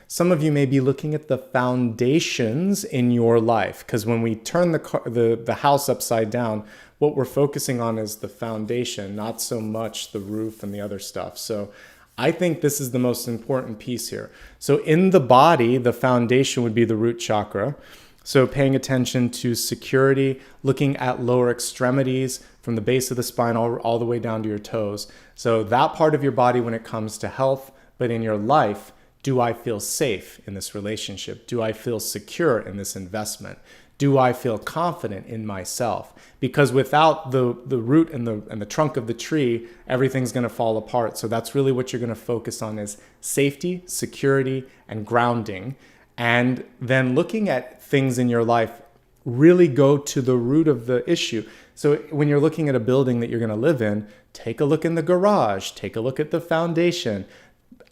Some of you may be looking at the foundations in your life, because when we turn the house upside down, what we're focusing on is the foundation, not so much the roof and the other stuff. So I think this is the most important piece here. So in the body, the foundation would be the root chakra. So paying attention to security, looking at lower extremities from the base of the spine all the way down to your toes. So that part of your body when it comes to health, but in your life, do I feel safe in this relationship? Do I feel secure in this investment? Do I feel confident in myself? Because without the root and the trunk of the tree, everything's going to fall apart. So that's really what you're going to focus on, is safety, security, and grounding. And then looking at things in your life, really go to the root of the issue. So when you're looking at a building that you're going to live in, take a look in the garage, take a look at the foundation,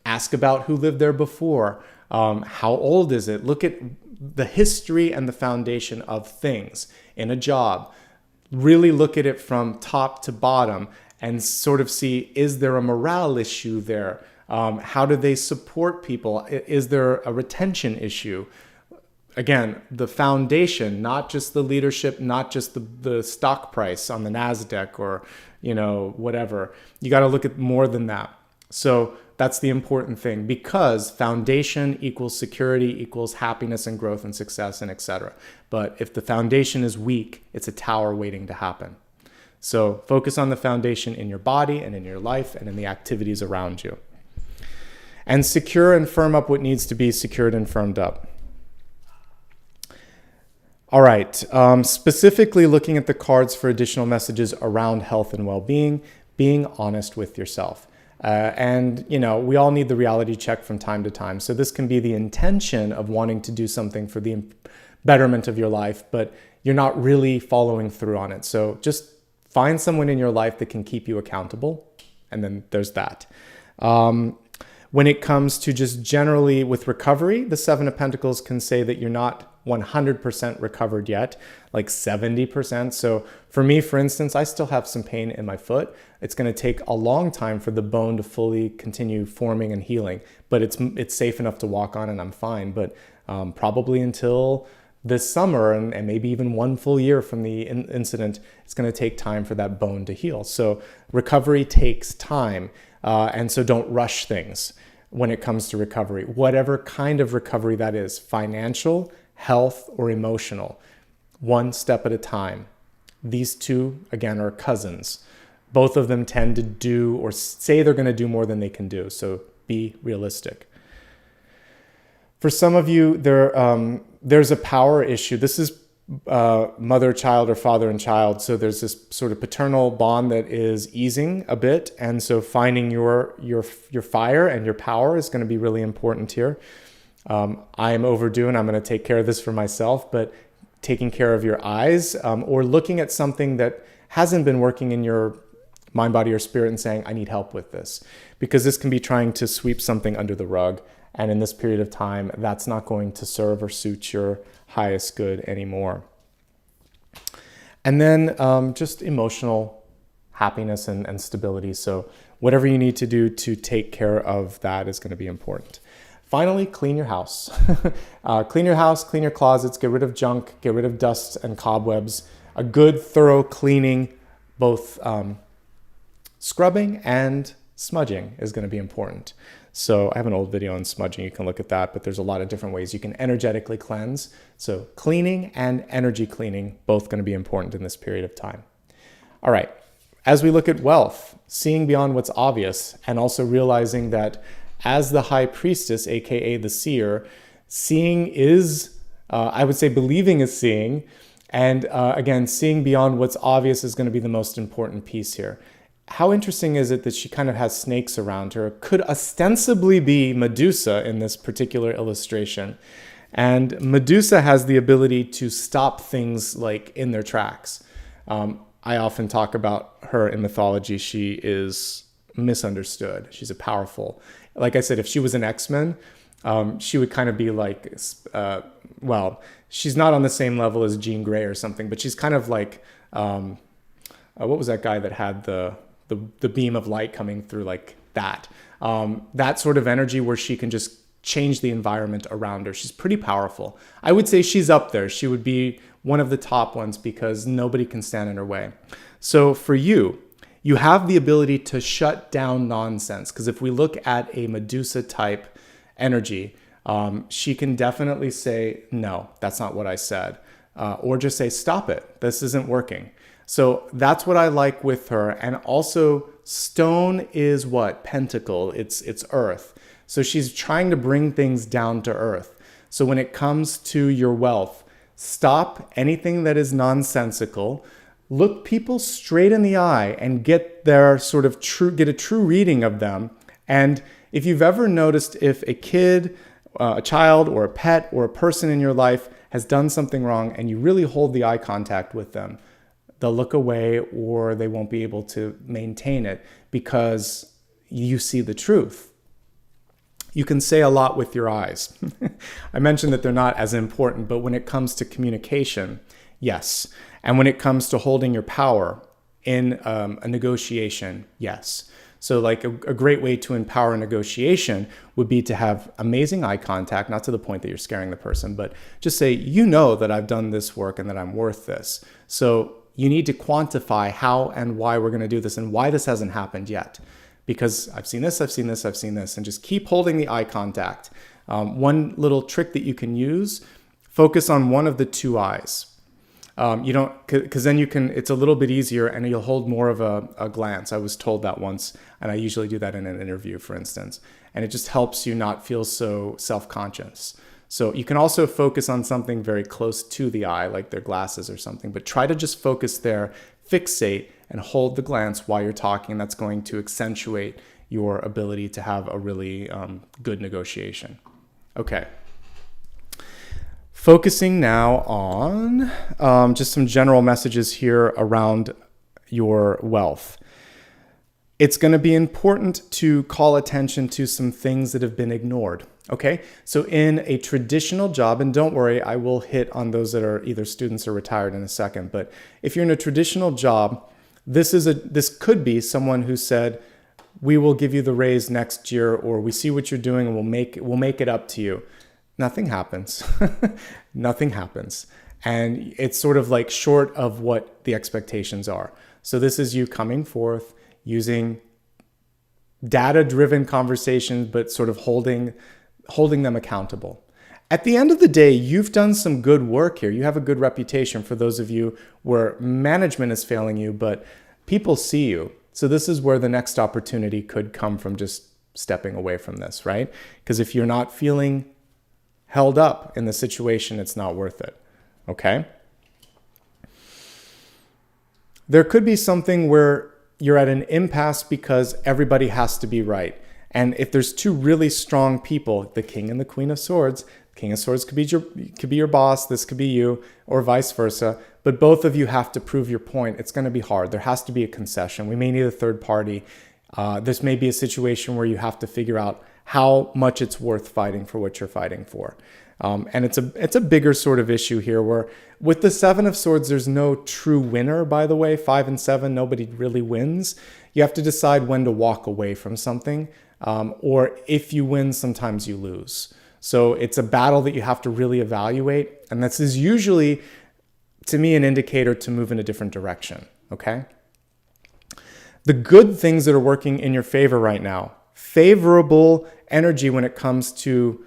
ask about who lived there before, how old is it? Look at the history and the foundation of things in a job. Really look at it from top to bottom and sort of see, is there a morale issue there? How do they support people? Is there a retention issue? Again, the foundation, not just the leadership, not just the stock price on the NASDAQ or, whatever. You got to look at more than that. So that's the important thing, because foundation equals security equals happiness and growth and success and etc. But if the foundation is weak, it's a tower waiting to happen. So focus on the foundation in your body and in your life and in the activities around you. And secure and firm up what needs to be secured and firmed up. All right, specifically looking at the cards for additional messages around health and well-being, being honest with yourself. And, you know, we all need the reality check from time to time. So this can be the intention of wanting to do something for the betterment of your life, but you're not really following through on it. So just find someone in your life that can keep you accountable. And then there's that. When it comes to just generally with recovery, the Seven of Pentacles can say that you're not 100% recovered yet, like 70%. So for me, for instance, I still have some pain in my foot. It's going to take a long time for the bone to fully continue forming and healing, but it's safe enough to walk on and I'm fine. But probably until this summer and maybe even one full year from the incident, it's going to take time for that bone to heal. So recovery takes time. And so don't rush things when it comes to recovery, whatever kind of recovery that is, financial, health, or emotional, one step at a time. These two, again, are cousins. Both of them tend to do or say they're going to do more than they can do. So be realistic. For some of you, there's a power issue. This is mother-child or father and child. So there's this sort of paternal bond that is easing a bit. And so finding your fire and your power is going to be really important here. I am overdue and I'm going to take care of this for myself, but taking care of your eyes or looking at something that hasn't been working in your mind, body, or spirit and saying, I need help with this, because this can be trying to sweep something under the rug. And in this period of time, that's not going to serve or suit your highest good anymore. And then just emotional happiness and stability. So whatever you need to do to take care of that is going to be important. Finally, clean your house. Clean your house, clean your closets, get rid of junk, get rid of dust and cobwebs. A good, thorough cleaning, both scrubbing and smudging is going to be important. So I have an old video on smudging. You can look at that, but there's a lot of different ways you can energetically cleanse. So cleaning and energy cleaning, both going to be important in this period of time. All right. As we look at wealth, seeing beyond what's obvious and also realizing that as the high priestess, aka the seer, seeing is, I would say believing is seeing. And again, seeing beyond what's obvious is going to be the most important piece here. How interesting is it that she kind of has snakes around her? Could ostensibly be Medusa in this particular illustration. And Medusa has the ability to stop things like in their tracks. I often talk about her in mythology. She is misunderstood. She's a powerful, like I said, if she was an X-Men, she would kind of be like, well, she's not on the same level as Jean Grey or something, but she's kind of like, what was that guy that had the beam of light coming through like that? That sort of energy where she can just change the environment around her. She's pretty powerful. I would say she's up there. She would be one of the top ones because nobody can stand in her way. So for you, you have the ability to shut down nonsense, because if we look at a Medusa type energy, she can definitely say, no, that's not what I said. Or just say, stop it. This isn't working. So that's what I like with her. And also stone is what? Pentacle. It's earth. So she's trying to bring things down to earth. So when it comes to your wealth, stop anything that is nonsensical. Look people straight in the eye and get their sort of get a true reading of them. And if you've ever noticed if a kid, a child or a pet or a person in your life has done something wrong and you really hold the eye contact with them, they'll look away or they won't be able to maintain it because you see the truth. You can say a lot with your eyes. I mentioned that they're not as important, but when it comes to communication, yes. And when it comes to holding your power in a negotiation, yes. So like a great way to empower a negotiation would be to have amazing eye contact, not to the point that you're scaring the person, but just say, you know that I've done this work and that I'm worth this. So you need to quantify how and why we're going to do this and why this hasn't happened yet. Because I've seen this, I've seen this, I've seen this, and just keep holding the eye contact. One little trick that you can use, focus on one of the two eyes. You don't, because then it's a little bit easier and you'll hold more of a glance. I was told that once, and I usually do that in an interview, for instance. And it just helps you not feel so self-conscious. So you can also focus on something very close to the eye, like their glasses or something, but try to just focus there, fixate, and hold the glance while you're talking. That's going to accentuate your ability to have a really good negotiation. Okay. Focusing now on just some general messages here around your wealth. It's going to be important to call attention to some things that have been ignored. Okay, so in a traditional job, and don't worry, I will hit on those that are either students or retired in a second, but if you're in a traditional job, this could be someone who said, we will give you the raise next year, or we see what you're doing and we'll make it up to you. Nothing happens. Nothing happens. And it's sort of like short of what the expectations are. So this is you coming forth using data-driven conversations, but sort of holding them accountable. At the end of the day, you've done some good work here. You have a good reputation for those of you where management is failing you, but people see you. So this is where the next opportunity could come from, just stepping away from this, right? Because if you're not feeling held up in the situation, it's not worth it, okay? There could be something where you're at an impasse because everybody has to be right. And if there's two really strong people, the King and the Queen of Swords, King of Swords could be your boss, this could be you, or vice versa. But both of you have to prove your point. It's going to be hard. There has to be a concession. We may need a third party. This may be a situation where you have to figure out how much it's worth fighting for what you're fighting for. And it's a bigger sort of issue here where with the Seven of Swords, there's no true winner, by the way. 5 and 7, nobody really wins. You have to decide when to walk away from something. Or if you win, sometimes you lose. So it's a battle that you have to really evaluate. And this is usually, to me, an indicator to move in a different direction, okay? The good things that are working in your favor right now, favorable energy when it comes to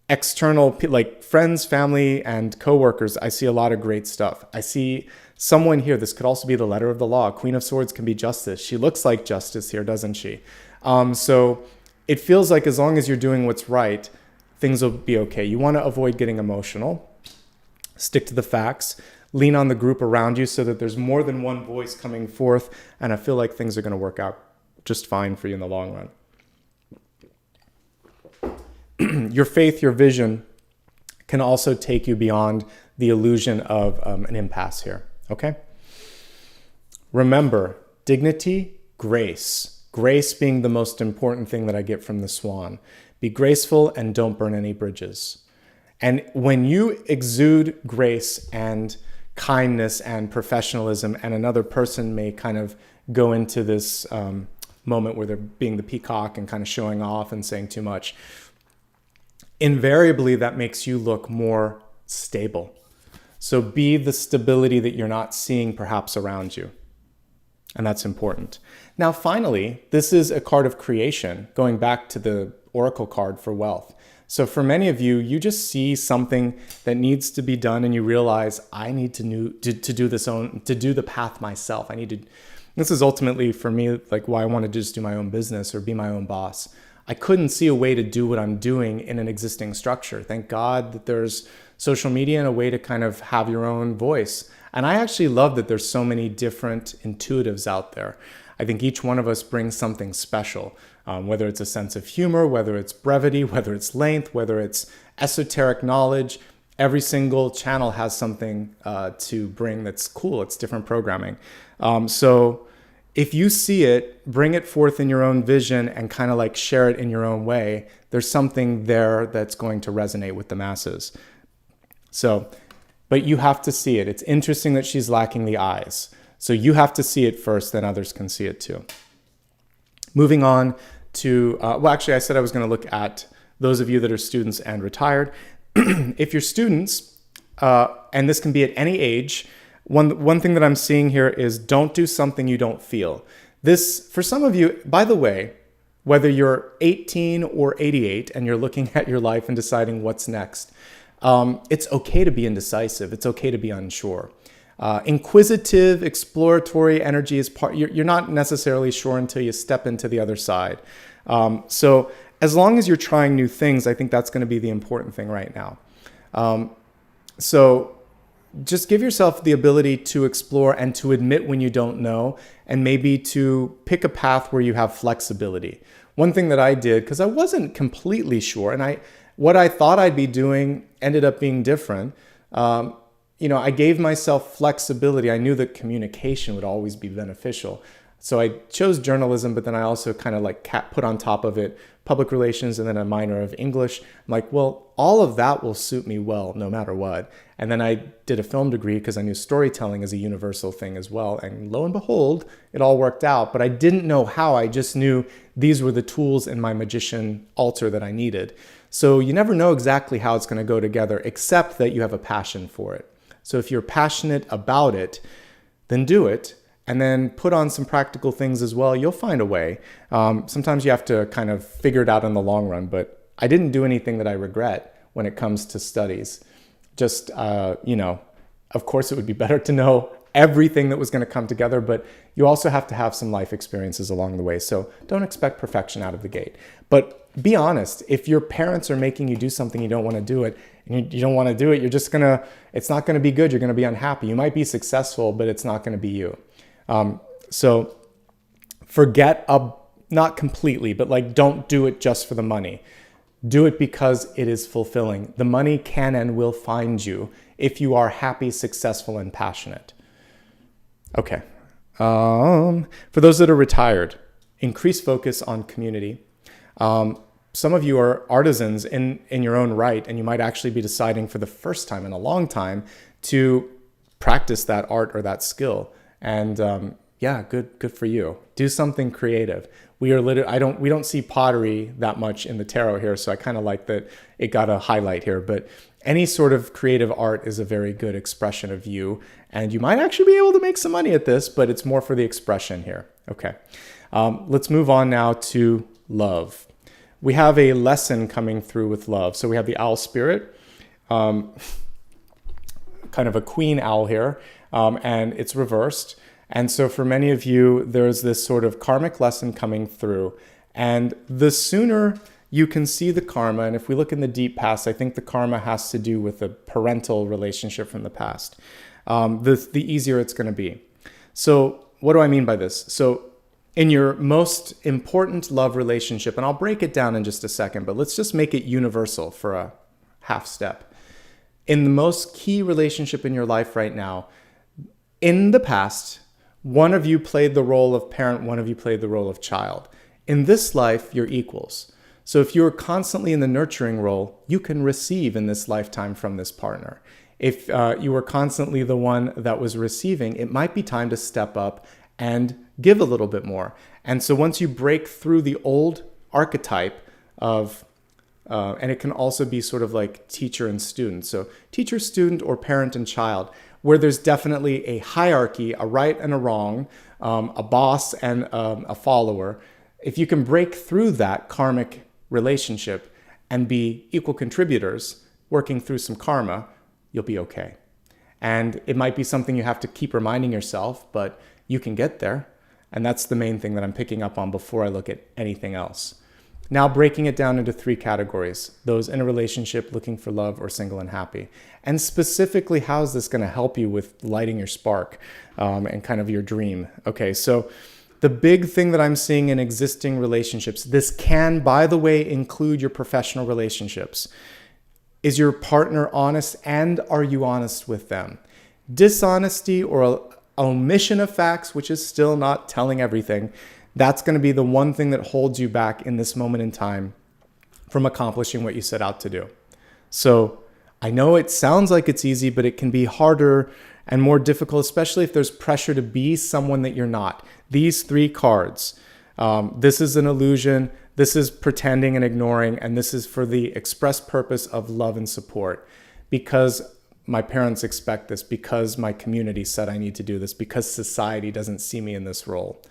external, like friends, family, and coworkers. I see a lot of great stuff. I see someone here, this could also be the letter of the law. Queen of Swords can be justice. She looks like justice here, doesn't she? So it feels like as long as you're doing what's right, things will be okay. You want to avoid getting emotional. Stick to the facts. Lean on the group around you so that there's more than one voice coming forth. And I feel like things are going to work out just fine for you in the long run. Your faith, your vision can also take you beyond the illusion of an impasse here, okay? Remember, dignity, grace. Grace being the most important thing that I get from the swan. Be graceful and don't burn any bridges. And when you exude grace and kindness and professionalism, and another person may kind of go into this moment where they're being the peacock and kind of showing off and saying too much, invariably that makes you look more stable. So be the stability that you're not seeing perhaps around you. And that's important. Now, finally, this is a card of creation, going back to the Oracle card for wealth. So for many of you, you just see something that needs to be done and you realize, I need to do the path myself. This is ultimately for me, like why I want to just do my own business or be my own boss. I couldn't see a way to do what I'm doing in an existing structure. Thank God that there's social media and a way to kind of have your own voice. And I actually love that there's so many different intuitives out there. I think each one of us brings something special, whether it's a sense of humor, whether it's brevity, whether it's length, whether it's esoteric knowledge. Every single channel has something to bring that's cool. It's different programming. So if you see it, bring it forth in your own vision and kind of like share it in your own way. There's something there that's going to resonate with the masses. So, but you have to see it. It's interesting that she's lacking the eyes. So you have to see it first, then others can see it too. Moving on to, actually I said I was going to look at those of you that are students and retired. If you're students, and this can be at any age, one thing that I'm seeing here is don't do something you don't feel. This, for some of you, by the way, whether you're 18 or 88 and you're looking at your life and deciding what's next, it's okay to be indecisive. It's okay to be unsure. Inquisitive, exploratory energy is part. You're not necessarily sure until you step into the other side. So as long as you're trying new things, I think that's going to be the important thing right now. So just give yourself the ability to explore and to admit when you don't know, and maybe to pick a path where you have flexibility. One thing that I did, because I wasn't completely sure, and what I thought I'd be doing ended up being different. I gave myself flexibility. I knew that communication would always be beneficial. So I chose journalism, but then I also kind of like put on top of it public relations and then a minor of English. I'm like, well, all of that will suit me well, no matter what. And then I did a film degree because I knew storytelling is a universal thing as well. And lo and behold, it all worked out. But I didn't know how. I just knew these were the tools in my magician altar that I needed. So you never know exactly how it's going to go together, except that you have a passion for it. So if you're passionate about it, then do it. And then put on some practical things as well. You'll find a way. Sometimes you have to kind of figure it out in the long run, but I didn't do anything that I regret when it comes to studies. Just, of course it would be better to know everything that was going to come together, but you also have to have some life experiences along the way. So don't expect perfection out of the gate. But be honest. If your parents are making you do something you don't want to do it, and you don't want to do it, it's not going to be good. You're going to be unhappy. You might be successful, but it's not going to be you. So forget, not completely, but like, don't do it just for the money. Do it because it is fulfilling. The money can and will find you if you are happy, successful, and passionate. Okay. For those that are retired, increase focus on community. Some of you are artisans in your own right, and you might actually be deciding for the first time in a long time to practice that art or that skill. And good for you. Do something creative. We don't see pottery that much in the tarot here, so I kind of like that it got a highlight here. But any sort of creative art is a very good expression of you, and you might actually be able to make some money at this, but it's more for the expression here. Okay, let's move on now to love. We have a lesson coming through with love. So we have the owl spirit, kind of a queen owl here, and it's reversed. And so for many of you, there's this sort of karmic lesson coming through. And the sooner you can see the karma, and if we look in the deep past, I think the karma has to do with a parental relationship from the past, the easier it's going to be. So what do I mean by this? So in your most important love relationship, and I'll break it down in just a second, but let's just make it universal for a half step. In the most key relationship in your life right now, in the past, one of you played the role of parent, one of you played the role of child. In this life, you're equals. So if you're constantly in the nurturing role, you can receive in this lifetime from this partner. If you were constantly the one that was receiving, it might be time to step up and give a little bit more. And so once you break through the old archetype of, and it can also be sort of like teacher and student. So teacher, student, or parent and child, where there's definitely a hierarchy, a right and a wrong, a boss and a follower. If you can break through that karmic relationship and be equal contributors, working through some karma, you'll be okay. And it might be something you have to keep reminding yourself, but you can get there. And that's the main thing that I'm picking up on before I look at anything else. Now breaking it down into 3 categories: those in a relationship, looking for love, or single and happy. And specifically, how is this going to help you with lighting your spark and kind of your dream? Okay, so the big thing that I'm seeing in existing relationships, this can, by the way, include your professional relationships. Is your partner honest, and are you honest with them? Dishonesty or omission of facts, which is still not telling everything, that's going to be the one thing that holds you back in this moment in time from accomplishing what you set out to do. So I know it sounds like it's easy, but it can be harder and more difficult, especially if there's pressure to be someone that you're not. These 3 cards, this is an illusion, this is pretending and ignoring, and this is for the express purpose of love and support. Because my parents expect this, because my community said I need to do this, because society doesn't see me in this role.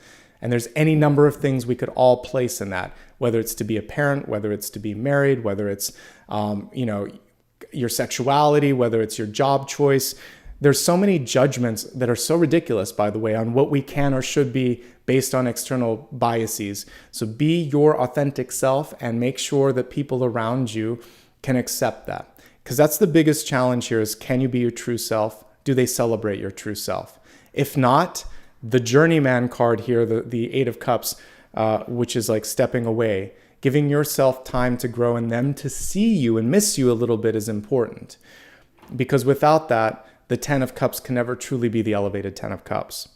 And there's any number of things we could all place in that, whether it's to be a parent, whether it's to be married, whether it's, your sexuality, whether it's your job choice. There's so many judgments that are so ridiculous, by the way, on what we can or should be based on external biases. So be your authentic self and make sure that people around you can accept that. Because that's the biggest challenge here is, can you be your true self? Do they celebrate your true self? If not, the journeyman card here, the Eight of Cups, which is like stepping away, giving yourself time to grow and them to see you and miss you a little bit is important. Because without that, the Ten of Cups can never truly be the elevated Ten of Cups.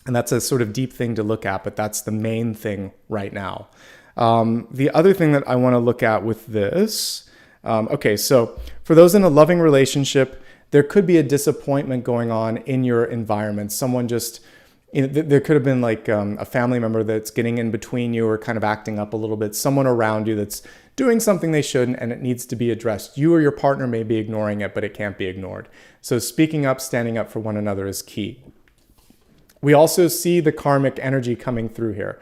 And that's a sort of deep thing to look at, but that's the main thing right now. The other thing that I want to look at with this, okay, so for those in a loving relationship, there could be a disappointment going on in your environment. Someone just, there could have been like a family member that's getting in between you or kind of acting up a little bit, someone around you that's doing something they shouldn't and it needs to be addressed. You or your partner may be ignoring it, but it can't be ignored. So speaking up, standing up for one another is key. We also see the karmic energy coming through here.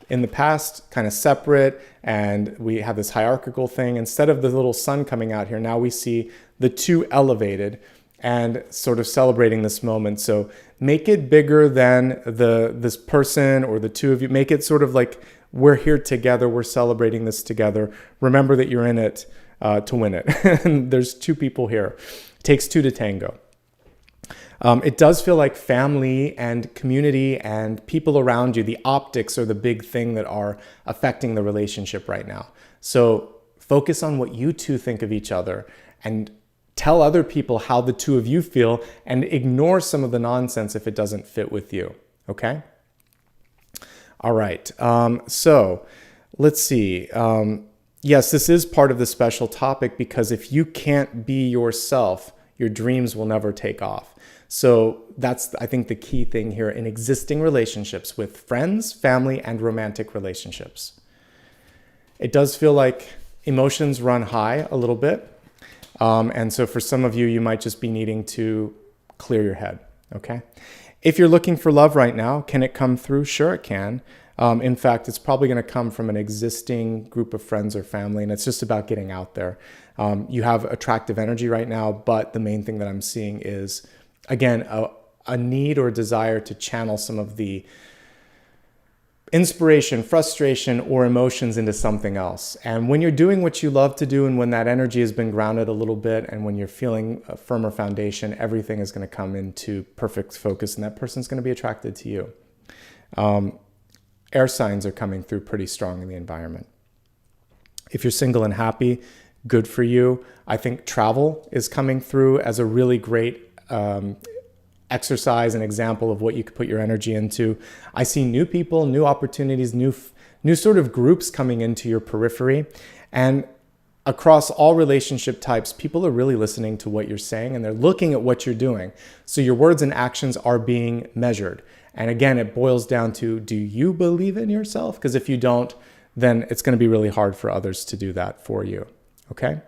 In the past, kind of separate, and we have this hierarchical thing. Instead of the little sun coming out here, now we see the two elevated and sort of celebrating this moment. So make it bigger than this person or the two of you. Make it sort of like, we're here together, we're celebrating this together. Remember that you're in it to win it. And there's two people here. It takes two to tango. It does feel like family and community and people around you, the optics are the big thing that are affecting the relationship right now. So focus on what you two think of each other and tell other people how the two of you feel and ignore some of the nonsense if it doesn't fit with you. Okay? All right. So let's see. Yes, this is part of the special topic because if you can't be yourself, your dreams will never take off. So that's, I think, the key thing here in existing relationships with friends, family, and romantic relationships. It does feel like emotions run high a little bit. And so for some of you, you might just be needing to clear your head, okay? If you're looking for love right now, can it come through? Sure, it can. In fact, it's probably going to come from an existing group of friends or family, and it's just about getting out there. You have attractive energy right now, but the main thing that I'm seeing is, again, a need or desire to channel some of the inspiration, frustration, or emotions into something else. And when you're doing what you love to do and when that energy has been grounded a little bit and when you're feeling a firmer foundation, everything is going to come into perfect focus and that person's going to be attracted to you. Air signs are coming through pretty strong in the environment. If you're single and happy, good for you. I think travel is coming through as a really great exercise and example of what you could put your energy into. I see new people, new opportunities, new sort of groups coming into your periphery. And across all relationship types, people are really listening to what you're saying and they're looking at what you're doing. So your words and actions are being measured. And again, it boils down to, do you believe in yourself? Because if you don't, then it's going to be really hard for others to do that for you. Okay?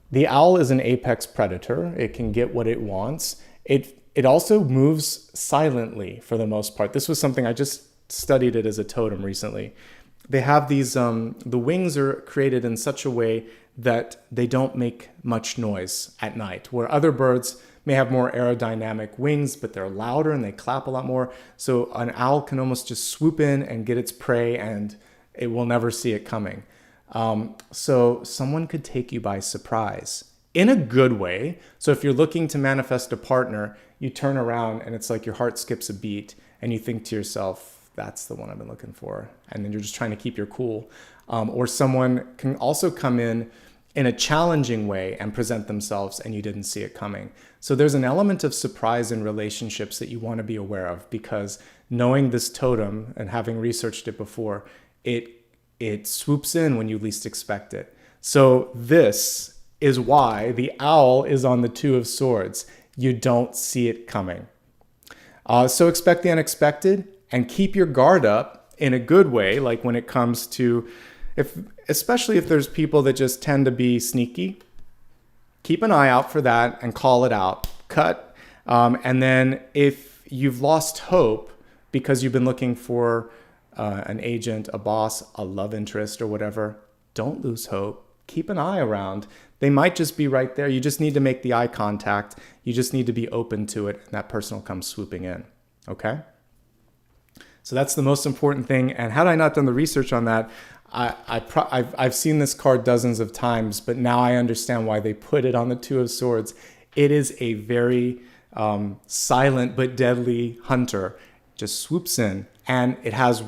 The owl is an apex predator. It can get what it wants. It also moves silently for the most part. This was something I just studied it as a totem recently. They have these, the wings are created in such a way that they don't make much noise at night, where other birds may have more aerodynamic wings, but they're louder and they clap a lot more. So an owl can almost just swoop in and get its prey and it will never see it coming. So someone could take you by surprise in a good way. So if you're looking to manifest a partner, you turn around and it's like your heart skips a beat and you think to yourself, that's the one I've been looking for. And then you're just trying to keep your cool. Or someone can also come in a challenging way and present themselves and you didn't see it coming. So there's an element of surprise in relationships that you want to be aware of, because knowing this totem and having researched it before, it swoops in when you least expect it. So this is why the owl is on the Two of Swords. You don't see it coming. So expect the unexpected and keep your guard up in a good way, like when it comes to, especially if there's people that just tend to be sneaky. Keep an eye out for that and call it out. Cut. And then if you've lost hope because you've been looking for an agent, a boss, a love interest, or whatever, don't lose hope. keep an eye around. They might just be right there. You just need to make the eye contact. You just need to be open to it, and that person will come swooping in, okay? So that's the most important thing. And had I not done the research on that, I've seen this card dozens of times, but now I understand why they put it on the Two of Swords. It is a very silent but deadly hunter. Just swoops in, and it has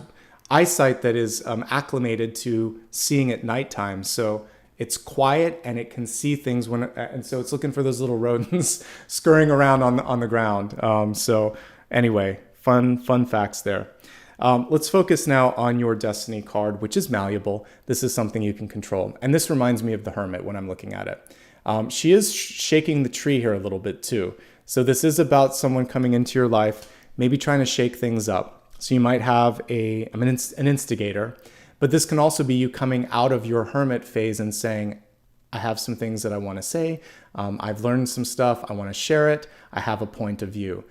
eyesight that is acclimated to seeing at nighttime. So it's quiet and it can see things and so it's looking for those little rodents scurrying around on the ground. So anyway, fun facts there. Let's focus now on your destiny card, which is malleable. This is something you can control. And this reminds me of the Hermit when I'm looking at it. She is shaking the tree here a little bit too. So this is about someone coming into your life, maybe trying to shake things up. So you might have an instigator, but this can also be you coming out of your hermit phase and saying, I have some things that I want to say. I've learned some stuff. I want to share it. I have a point of view.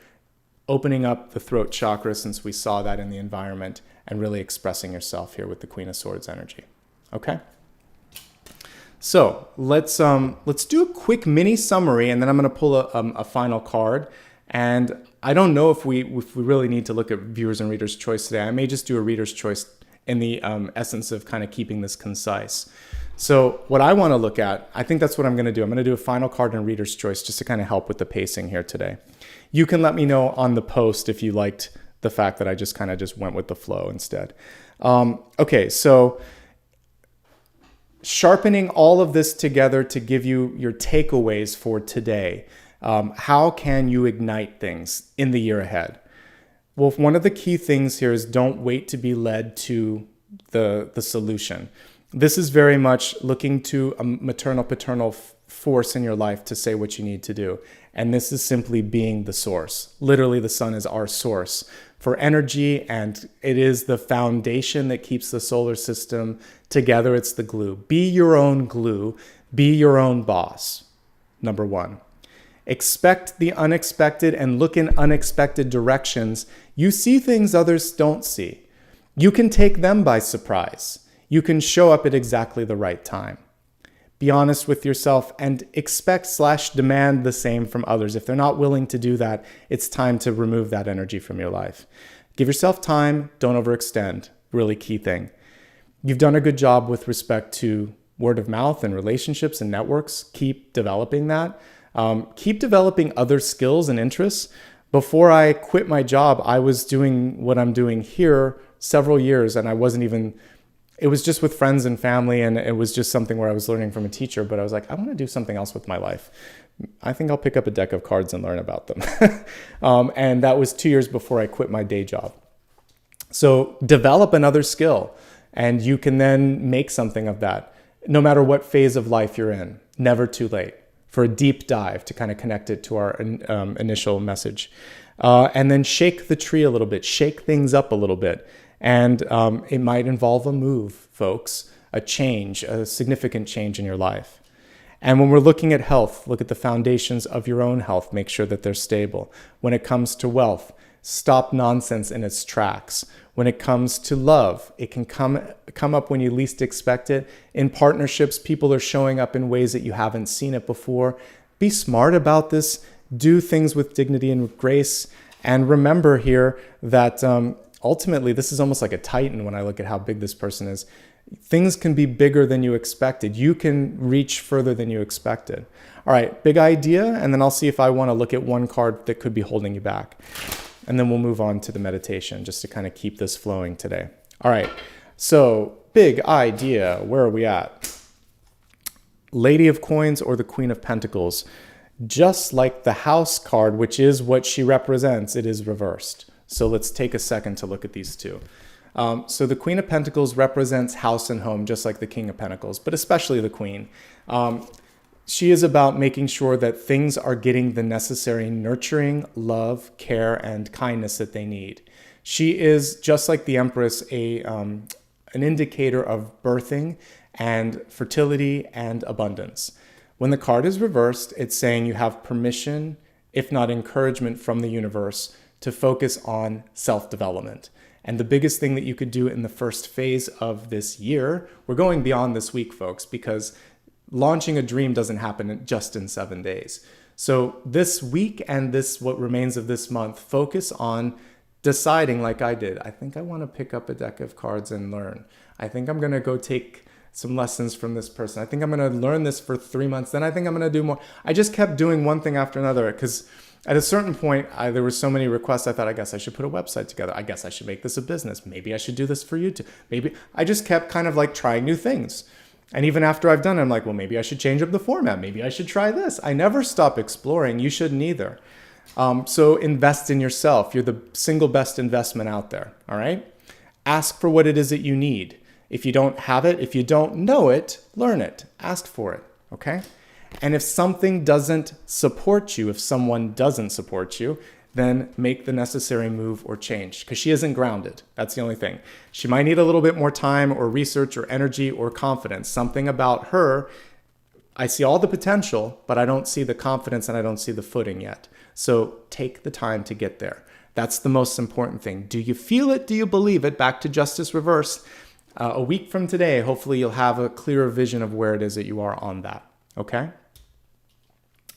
Opening up the throat chakra, since we saw that in the environment, and really expressing yourself here with the Queen of Swords energy. Okay? So let's do a quick mini summary, and then I'm going to pull a final card. And I don't know if we really need to look at viewers and readers' choice today. I may just do a reader's choice in the essence of kind of keeping this concise. So what I want to look at, I think that's what I'm going to do. I'm going to do a final card and reader's choice just to kind of help with the pacing here today. You can let me know on the post if you liked the fact that I just kind of just went with the flow instead. Okay, so sharpening all of this together to give you your takeaways for today. How can you ignite things in the year ahead? Well, one of the key things here is don't wait to be led to the solution. This is very much looking to a maternal, paternal force in your life to say what you need to do. And this is simply being the source. Literally, the sun is our source for energy, and it is the foundation that keeps the solar system together. It's the glue. Be your own glue. Be your own boss. Number one. Expect the unexpected and look in unexpected directions. You see things others don't see. You can take them by surprise. You can show up at exactly the right time. Be honest with yourself and expect/demand the same from others. If they're not willing to do that, it's time to remove that energy from your life. Give yourself time. Don't overextend. Really key thing. You've done a good job with respect to word of mouth and relationships and networks. Keep developing that. Keep developing other skills and interests. Before I quit my job, I was doing what I'm doing here several years, and it was just with friends and family, and it was just something where I was learning from a teacher, but I was like, I want to do something else with my life. I think I'll pick up a deck of cards and learn about them. And that was 2 years before I quit my day job. So develop another skill, and you can then make something of that, no matter what phase of life you're in. Never too late for a deep dive to kind of connect it to our initial message. And then shake the tree a little bit, shake things up a little bit. And it might involve a move, folks, a change, a significant change in your life. And when we're looking at health, look at the foundations of your own health. Make sure that they're stable. When it comes to wealth, stop nonsense in its tracks. When it comes to love, it can come up when you least expect it. In partnerships, people are showing up in ways that you haven't seen it before. Be smart about this. Do things with dignity and with grace. And remember here that ultimately, this is almost like a titan when I look at how big this person is. Things can be bigger than you expected. You can reach further than you expected. All right, big idea, and then I'll see if I want to look at one card that could be holding you back. And then we'll move on to the meditation just to kind of keep this flowing today. All right, so big idea. Where are we at? Lady of Coins or the Queen of Pentacles. Just like the House card, which is what she represents, it is reversed. So let's take a second to look at these two. So the Queen of Pentacles represents house and home, just like the King of Pentacles, but especially the Queen. She is about making sure that things are getting the necessary nurturing, love, care, and kindness that they need. She is, just like the Empress, an indicator of birthing and fertility and abundance. When the card is reversed, it's saying you have permission, if not encouragement from the universe, to focus on self-development. And the biggest thing that you could do in the first phase of this year, we're going beyond this week, folks, because launching a dream doesn't happen just in 7 days. So this week and what remains of this month, focus on deciding, like I did. I think I want to pick up a deck of cards and learn. I think I'm going to go take some lessons from this person. I think I'm going to learn this for 3 months. Then I think I'm going to do more. I just kept doing one thing after another because at a certain point, there were so many requests. I thought, I guess I should put a website together. I guess I should make this a business. Maybe I should do this for YouTube. Maybe I just kept kind of like trying new things. And even after I've done it, I'm like, well, maybe I should change up the format. Maybe I should try this. I never stop exploring. You shouldn't either. So invest in yourself. You're the single best investment out there. All right. Ask for what it is that you need. If you don't have it, if you don't know it, learn it. Ask for it. Okay. And if something doesn't support you, if someone doesn't support you, then make the necessary move or change, because she isn't grounded. That's the only thing. She might need a little bit more time or research or energy or confidence. Something about her, I see all the potential, but I don't see the confidence and I don't see the footing yet. So take the time to get there. That's the most important thing. Do you feel it? Do you believe it? Back to Justice Reversed. A week from today, hopefully you'll have a clearer vision of where it is that you are on that. Okay?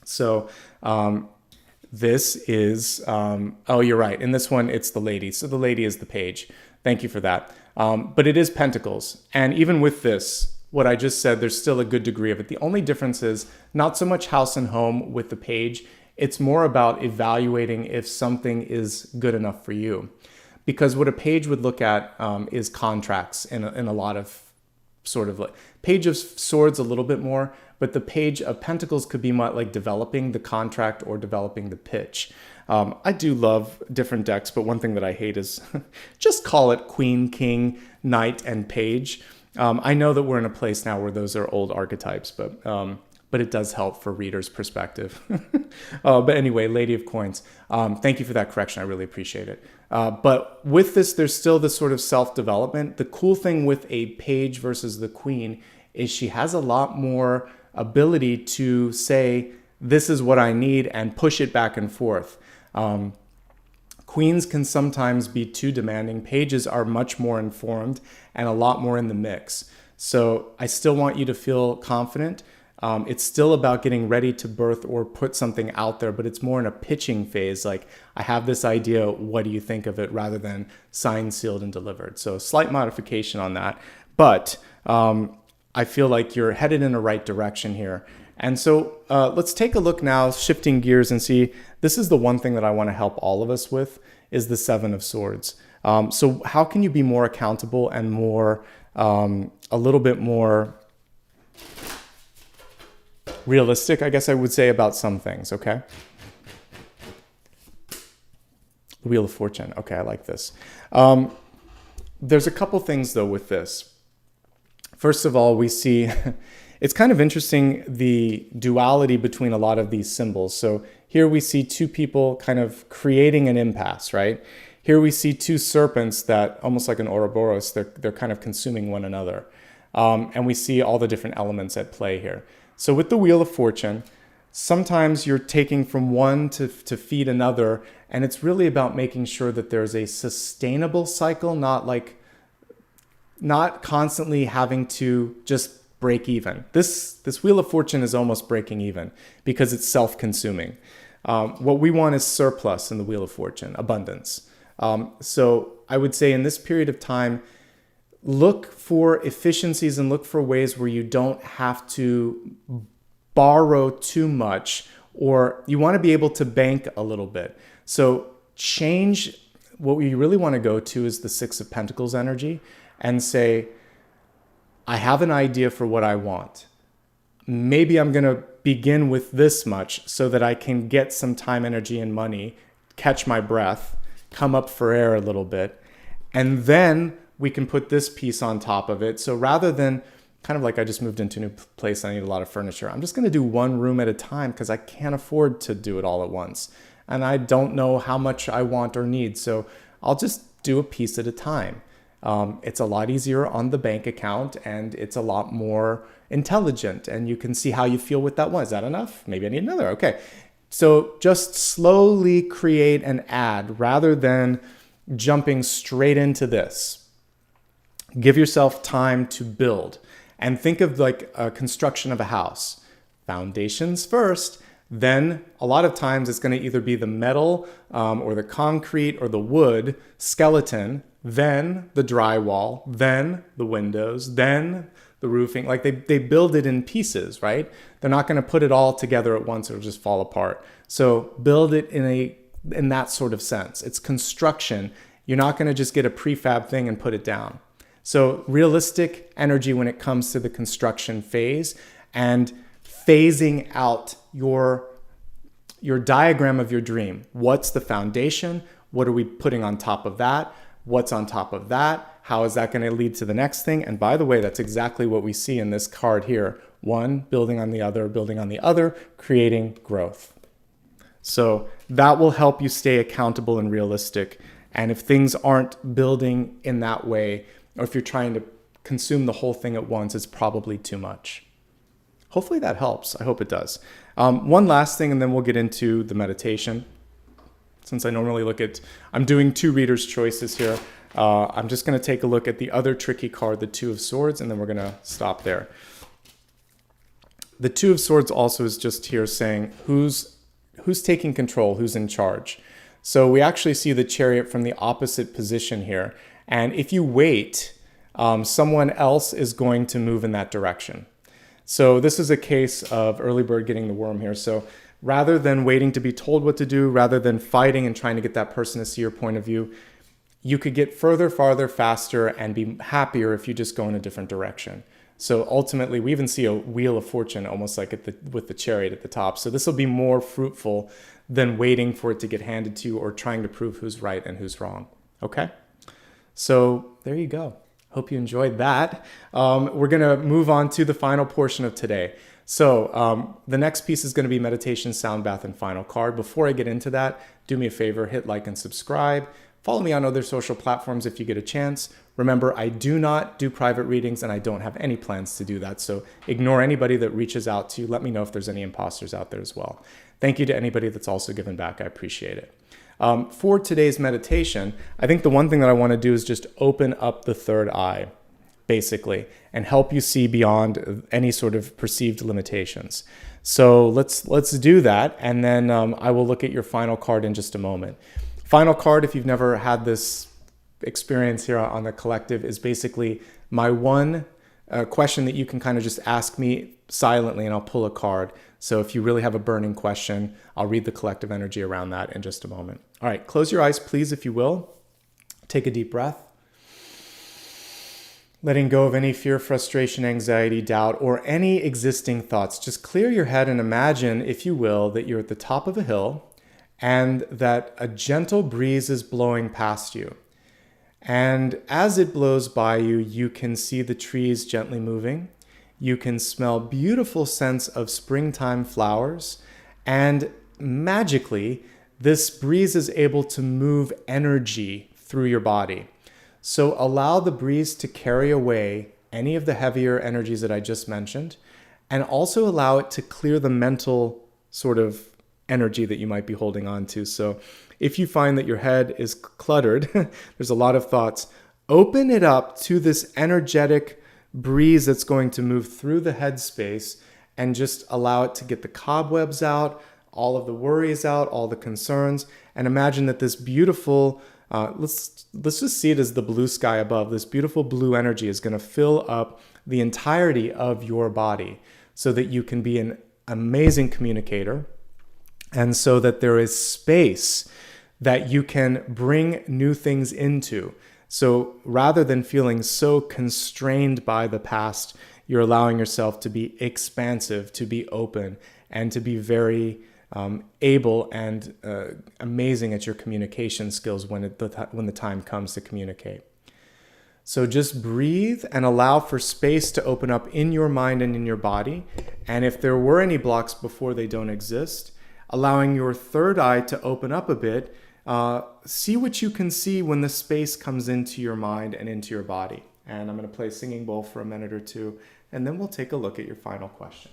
So this is, oh, you're right. In this one, it's the lady. So the lady is the page. Thank you for that. But it is Pentacles. And even with this, what I just said, there's still a good degree of it. The only difference is not so much house and home with the page. It's more about evaluating if something is good enough for you. Because what a page would look at is contracts in a lot of sort of like Page of Swords a little bit more, but the Page of Pentacles could be more like developing the contract or developing the pitch. I do love different decks, but one thing that I hate is just call it Queen, King, Knight, and Page. I know that we're in a place now where those are old archetypes, but it does help for readers' perspective. But anyway, Lady of Coins, thank you for that correction. I really appreciate it. But with this, there's still this sort of self-development. The cool thing with a page versus the queen is she has a lot more ability to say, this is what I need, and push it back and forth. Queens can sometimes be too demanding. Pages are much more informed and a lot more in the mix. So I still want you to feel confident. It's still about getting ready to birth or put something out there, but it's more in a pitching phase. Like, I have this idea, what do you think of it, rather than signed, sealed, and delivered. So slight modification on that. But I feel like you're headed in the right direction here. And so let's take a look now, shifting gears, and see, this is the one thing that I want to help all of us with, is the Seven of Swords. So how can you be more accountable and more, a little bit more realistic, I guess I would say, about some things, okay? The Wheel of Fortune. Okay, I like this. There's a couple things, though, with this. First of all, we see, it's kind of interesting, the duality between a lot of these symbols. So here we see two people kind of creating an impasse, right? Here we see two serpents that, almost like an Ouroboros, they're kind of consuming one another. And we see all the different elements at play here. So with the Wheel of Fortune, sometimes you're taking from one to feed another, and it's really about making sure that there's a sustainable cycle, not constantly having to just break even. This Wheel of Fortune is almost breaking even because it's self-consuming. What we want is surplus in the Wheel of Fortune, abundance. So I would say in this period of time, look for efficiencies and look for ways where you don't have to borrow too much, or you want to be able to bank a little bit. So change, what we really want to go to is the Six of Pentacles energy and say, I have an idea for what I want. Maybe I'm going to begin with this much so that I can get some time, energy, and money, catch my breath, come up for air a little bit, and then we can put this piece on top of it. So rather than kind of like, I just moved into a new place, I need a lot of furniture, I'm just going to do one room at a time because I can't afford to do it all at once. And I don't know how much I want or need. So I'll just do a piece at a time. It's a lot easier on the bank account, and it's a lot more intelligent, and you can see how you feel with that one. Is that enough? Maybe I need another. Okay. So just slowly create and add rather than jumping straight into this. Give yourself time to build. And think of like a construction of a house. Foundations first, then a lot of times it's going to either be the metal or the concrete or the wood skeleton, then the drywall, then the windows, then the roofing. Like they build it in pieces, right? They're not going to put it all together at once, it'll just fall apart. So build it in that sort of sense. It's construction. You're not going to just get a prefab thing and put it down. So realistic energy when it comes to the construction phase and phasing out your diagram of your dream. What's the foundation? What are we putting on top of that? What's on top of that? How is that going to lead to the next thing? And by the way, that's exactly what we see in this card here. One building on the other, creating growth. So that will help you stay accountable and realistic. And if things aren't building in that way, or if you're trying to consume the whole thing at once, it's probably too much. Hopefully that helps. I hope it does. One last thing, and then we'll get into the meditation. Since I normally I'm doing 2 readers' choices here. I'm just going to take a look at the other tricky card, the Two of Swords, and then we're going to stop there. The Two of Swords also is just here saying who's taking control, who's in charge. So we actually see the Chariot from the opposite position here. And if you wait, someone else is going to move in that direction. So this is a case of early bird getting the worm here. So rather than waiting to be told what to do, rather than fighting and trying to get that person to see your point of view, you could get further, farther, faster, and be happier if you just go in a different direction. So ultimately, we even see a wheel of fortune almost like with the Chariot at the top. So this will be more fruitful than waiting for it to get handed to you or trying to prove who's right and who's wrong. Okay? So there you go. Hope you enjoyed that. We're going to move on to the final portion of today. So the next piece is going to be meditation, sound bath, and final card. Before I get into that, do me a favor, hit like and subscribe. Follow me on other social platforms if you get a chance. Remember, I do not do private readings and I don't have any plans to do that. So ignore anybody that reaches out to you. Let me know if there's any imposters out there as well. Thank you to anybody that's also given back. I appreciate it. For today's meditation, I think the one thing that I want to do is just open up the third eye, basically, and help you see beyond any sort of perceived limitations. So let's do that, and then I will look at your final card in just a moment. Final card, if you've never had this experience here on the collective, is basically my one question that you can kind of just ask me silently and I'll pull a card. So if you really have a burning question, I'll read the collective energy around that in just a moment. All right, close your eyes, please, if you will. Take a deep breath. Letting go of any fear, frustration, anxiety, doubt, or any existing thoughts. Just clear your head and imagine, if you will, that you're at the top of a hill and that a gentle breeze is blowing past you. And as it blows by you, you can see the trees gently moving. You can smell beautiful scents of springtime flowers. And magically, this breeze is able to move energy through your body. So allow the breeze to carry away any of the heavier energies that I just mentioned, and also allow it to clear the mental sort of energy that you might be holding on to. So if you find that your head is cluttered, there's a lot of thoughts, open it up to this energetic breeze that's going to move through the headspace and just allow it to get the cobwebs out, all of the worries out, all the concerns, and imagine that this beautiful, let's just see it as the blue sky above, this beautiful blue energy is going to fill up the entirety of your body so that you can be an amazing communicator, and so that there is space that you can bring new things into. So rather than feeling so constrained by the past, you're allowing yourself to be expansive, to be open, and to be very able and amazing at your communication skills when the time comes to communicate. So just breathe and allow for space to open up in your mind and in your body. And if there were any blocks before, they don't exist. Allowing your third eye to open up a bit, see what you can see when the space comes into your mind and into your body. And I'm going to play Singing Bowl for a minute or two, and then we'll take a look at your final question.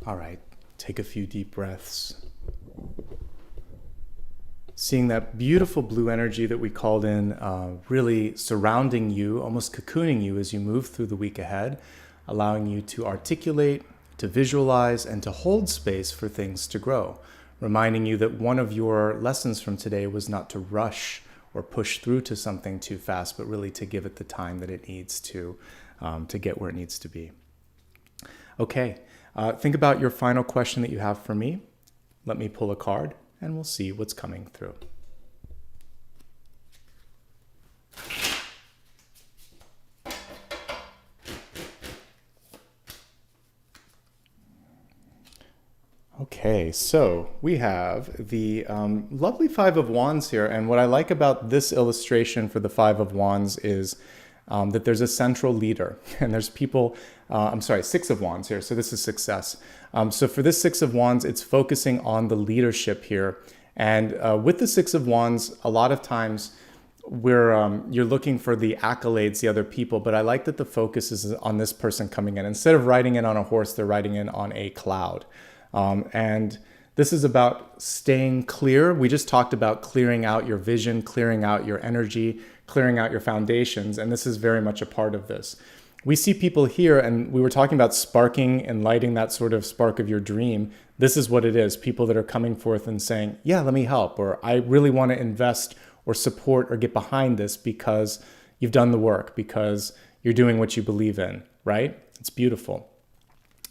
All right, take a few deep breaths. Seeing that beautiful blue energy that we called in, really surrounding you, almost cocooning you as you move through the week ahead, allowing you to articulate, to visualize, and to hold space for things to grow. Reminding you that one of your lessons from today was not to rush or push through to something too fast, but really to give it the time that it needs to get where it needs to be. Okay, think about your final question that you have for me. Let me pull a card and we'll see what's coming through. Okay, so we have the lovely Five of Wands here, and what I like about this illustration for the Five of Wands is that there's a central leader, and there's people, Six of Wands here, so this is success. So for this Six of Wands, it's focusing on the leadership here, and with the Six of Wands, a lot of times you're looking for the accolades, the other people, but I like that the focus is on this person coming in. Instead of riding in on a horse, they're riding in on a cloud. And this is about staying clear. We just talked about clearing out your vision, clearing out your energy, clearing out your foundations, and this is very much a part of this. We see people here, and we were talking about sparking and lighting that sort of spark of your dream. This is what it is, people that are coming forth and saying, yeah, let me help, or I really want to invest or support or get behind this because you've done the work, because you're doing what you believe in, right? It's beautiful.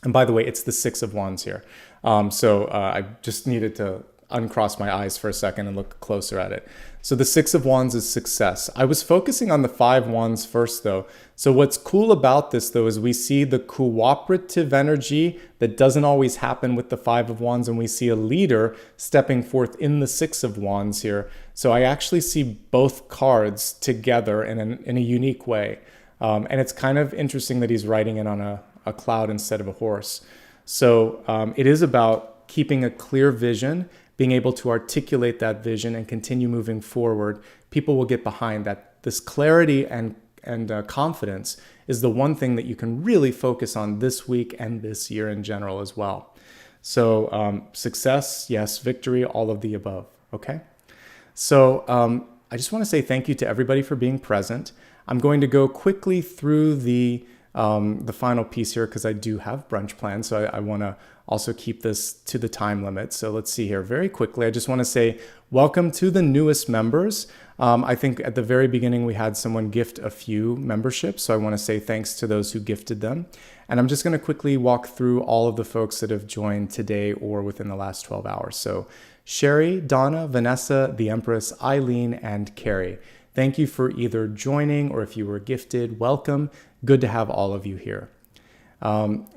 And by the way, it's the Six of Wands here. I just needed to uncross my eyes for a second and look closer at it. So the Six of Wands is success. I was focusing on the Five Wands first though. So what's cool about this though is we see the cooperative energy that doesn't always happen with the Five of Wands, and we see a leader stepping forth in the Six of Wands here. So I actually see both cards together in a unique way. And it's kind of interesting that he's riding in on a cloud instead of a horse. So it is about keeping a clear vision, being able to articulate that vision and continue moving forward. People will get behind that. This clarity and confidence is the one thing that you can really focus on this week and this year in general as well. So success, yes, victory, all of the above, okay? So I just want to say thank you to everybody for being present. I'm going to go quickly through the final piece here because I do have brunch plans, so I want to also keep this to the time limit. So let's see here very quickly. I just want to say welcome to the newest members. I think at the very beginning we had someone gift a few memberships, so I want to say thanks to those who gifted them. And I'm just going to quickly walk through all of the folks that have joined today or within the last 12 hours. So Sherry, Donna, Vanessa, the Empress, Eileen, and Carrie. Thank you for either joining or if you were gifted, welcome. Good to have all of you here.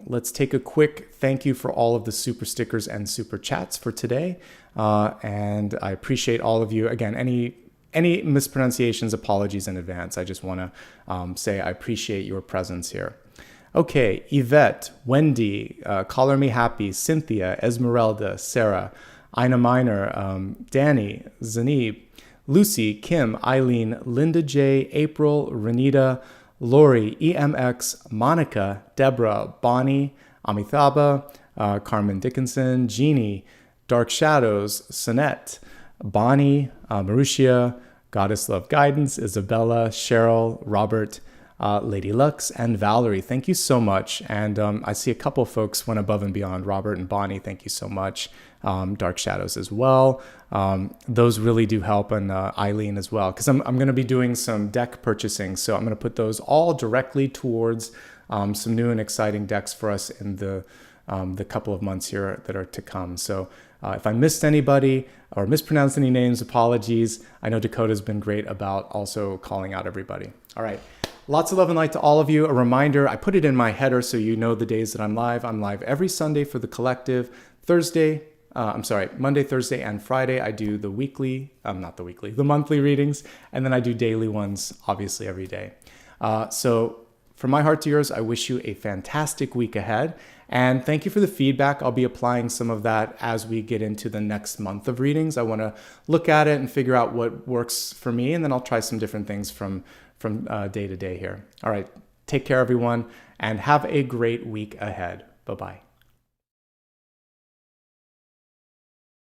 Let's take a quick thank you for all of the super stickers and super chats for today. And I appreciate all of you. Again, any mispronunciations, apologies in advance. I just want to say I appreciate your presence here. Okay, Yvette, Wendy, Color Me Happy, Cynthia, Esmeralda, Sarah, Ina Minor, Danny, Zanib, Lucy, Kim, Eileen, Linda J, April, Renita, Lori, EMX, Monica, Deborah, Bonnie, Amitabha, Carmen Dickinson, Jeannie, Dark Shadows, Sonette, Bonnie, Marushia, Goddess Love Guidance, Isabella, Cheryl, Robert, Lady Lux, and Valerie. Thank you so much. And I see a couple folks went above and beyond. Robert and Bonnie, thank you so much. Dark Shadows as well. Those really do help, and Eileen as well, because I'm going to be doing some deck purchasing. So I'm going to put those all directly towards some new and exciting decks for us in the couple of months here that are to come. So if I missed anybody or mispronounced any names, apologies. I know Dakota's been great about also calling out everybody. All right. Lots of love and light to all of you. A reminder, I put it in my header so you know the days that I'm live. I'm live every Sunday for the collective. Monday, Thursday, and Friday, I do the the monthly readings, and then I do daily ones, obviously, every day. So from my heart to yours, I wish you a fantastic week ahead, and thank you for the feedback. I'll be applying some of that as we get into the next month of readings. I want to look at it and figure out what works for me, and then I'll try some different things from day to day here. All right, take care, everyone, and have a great week ahead. Bye-bye.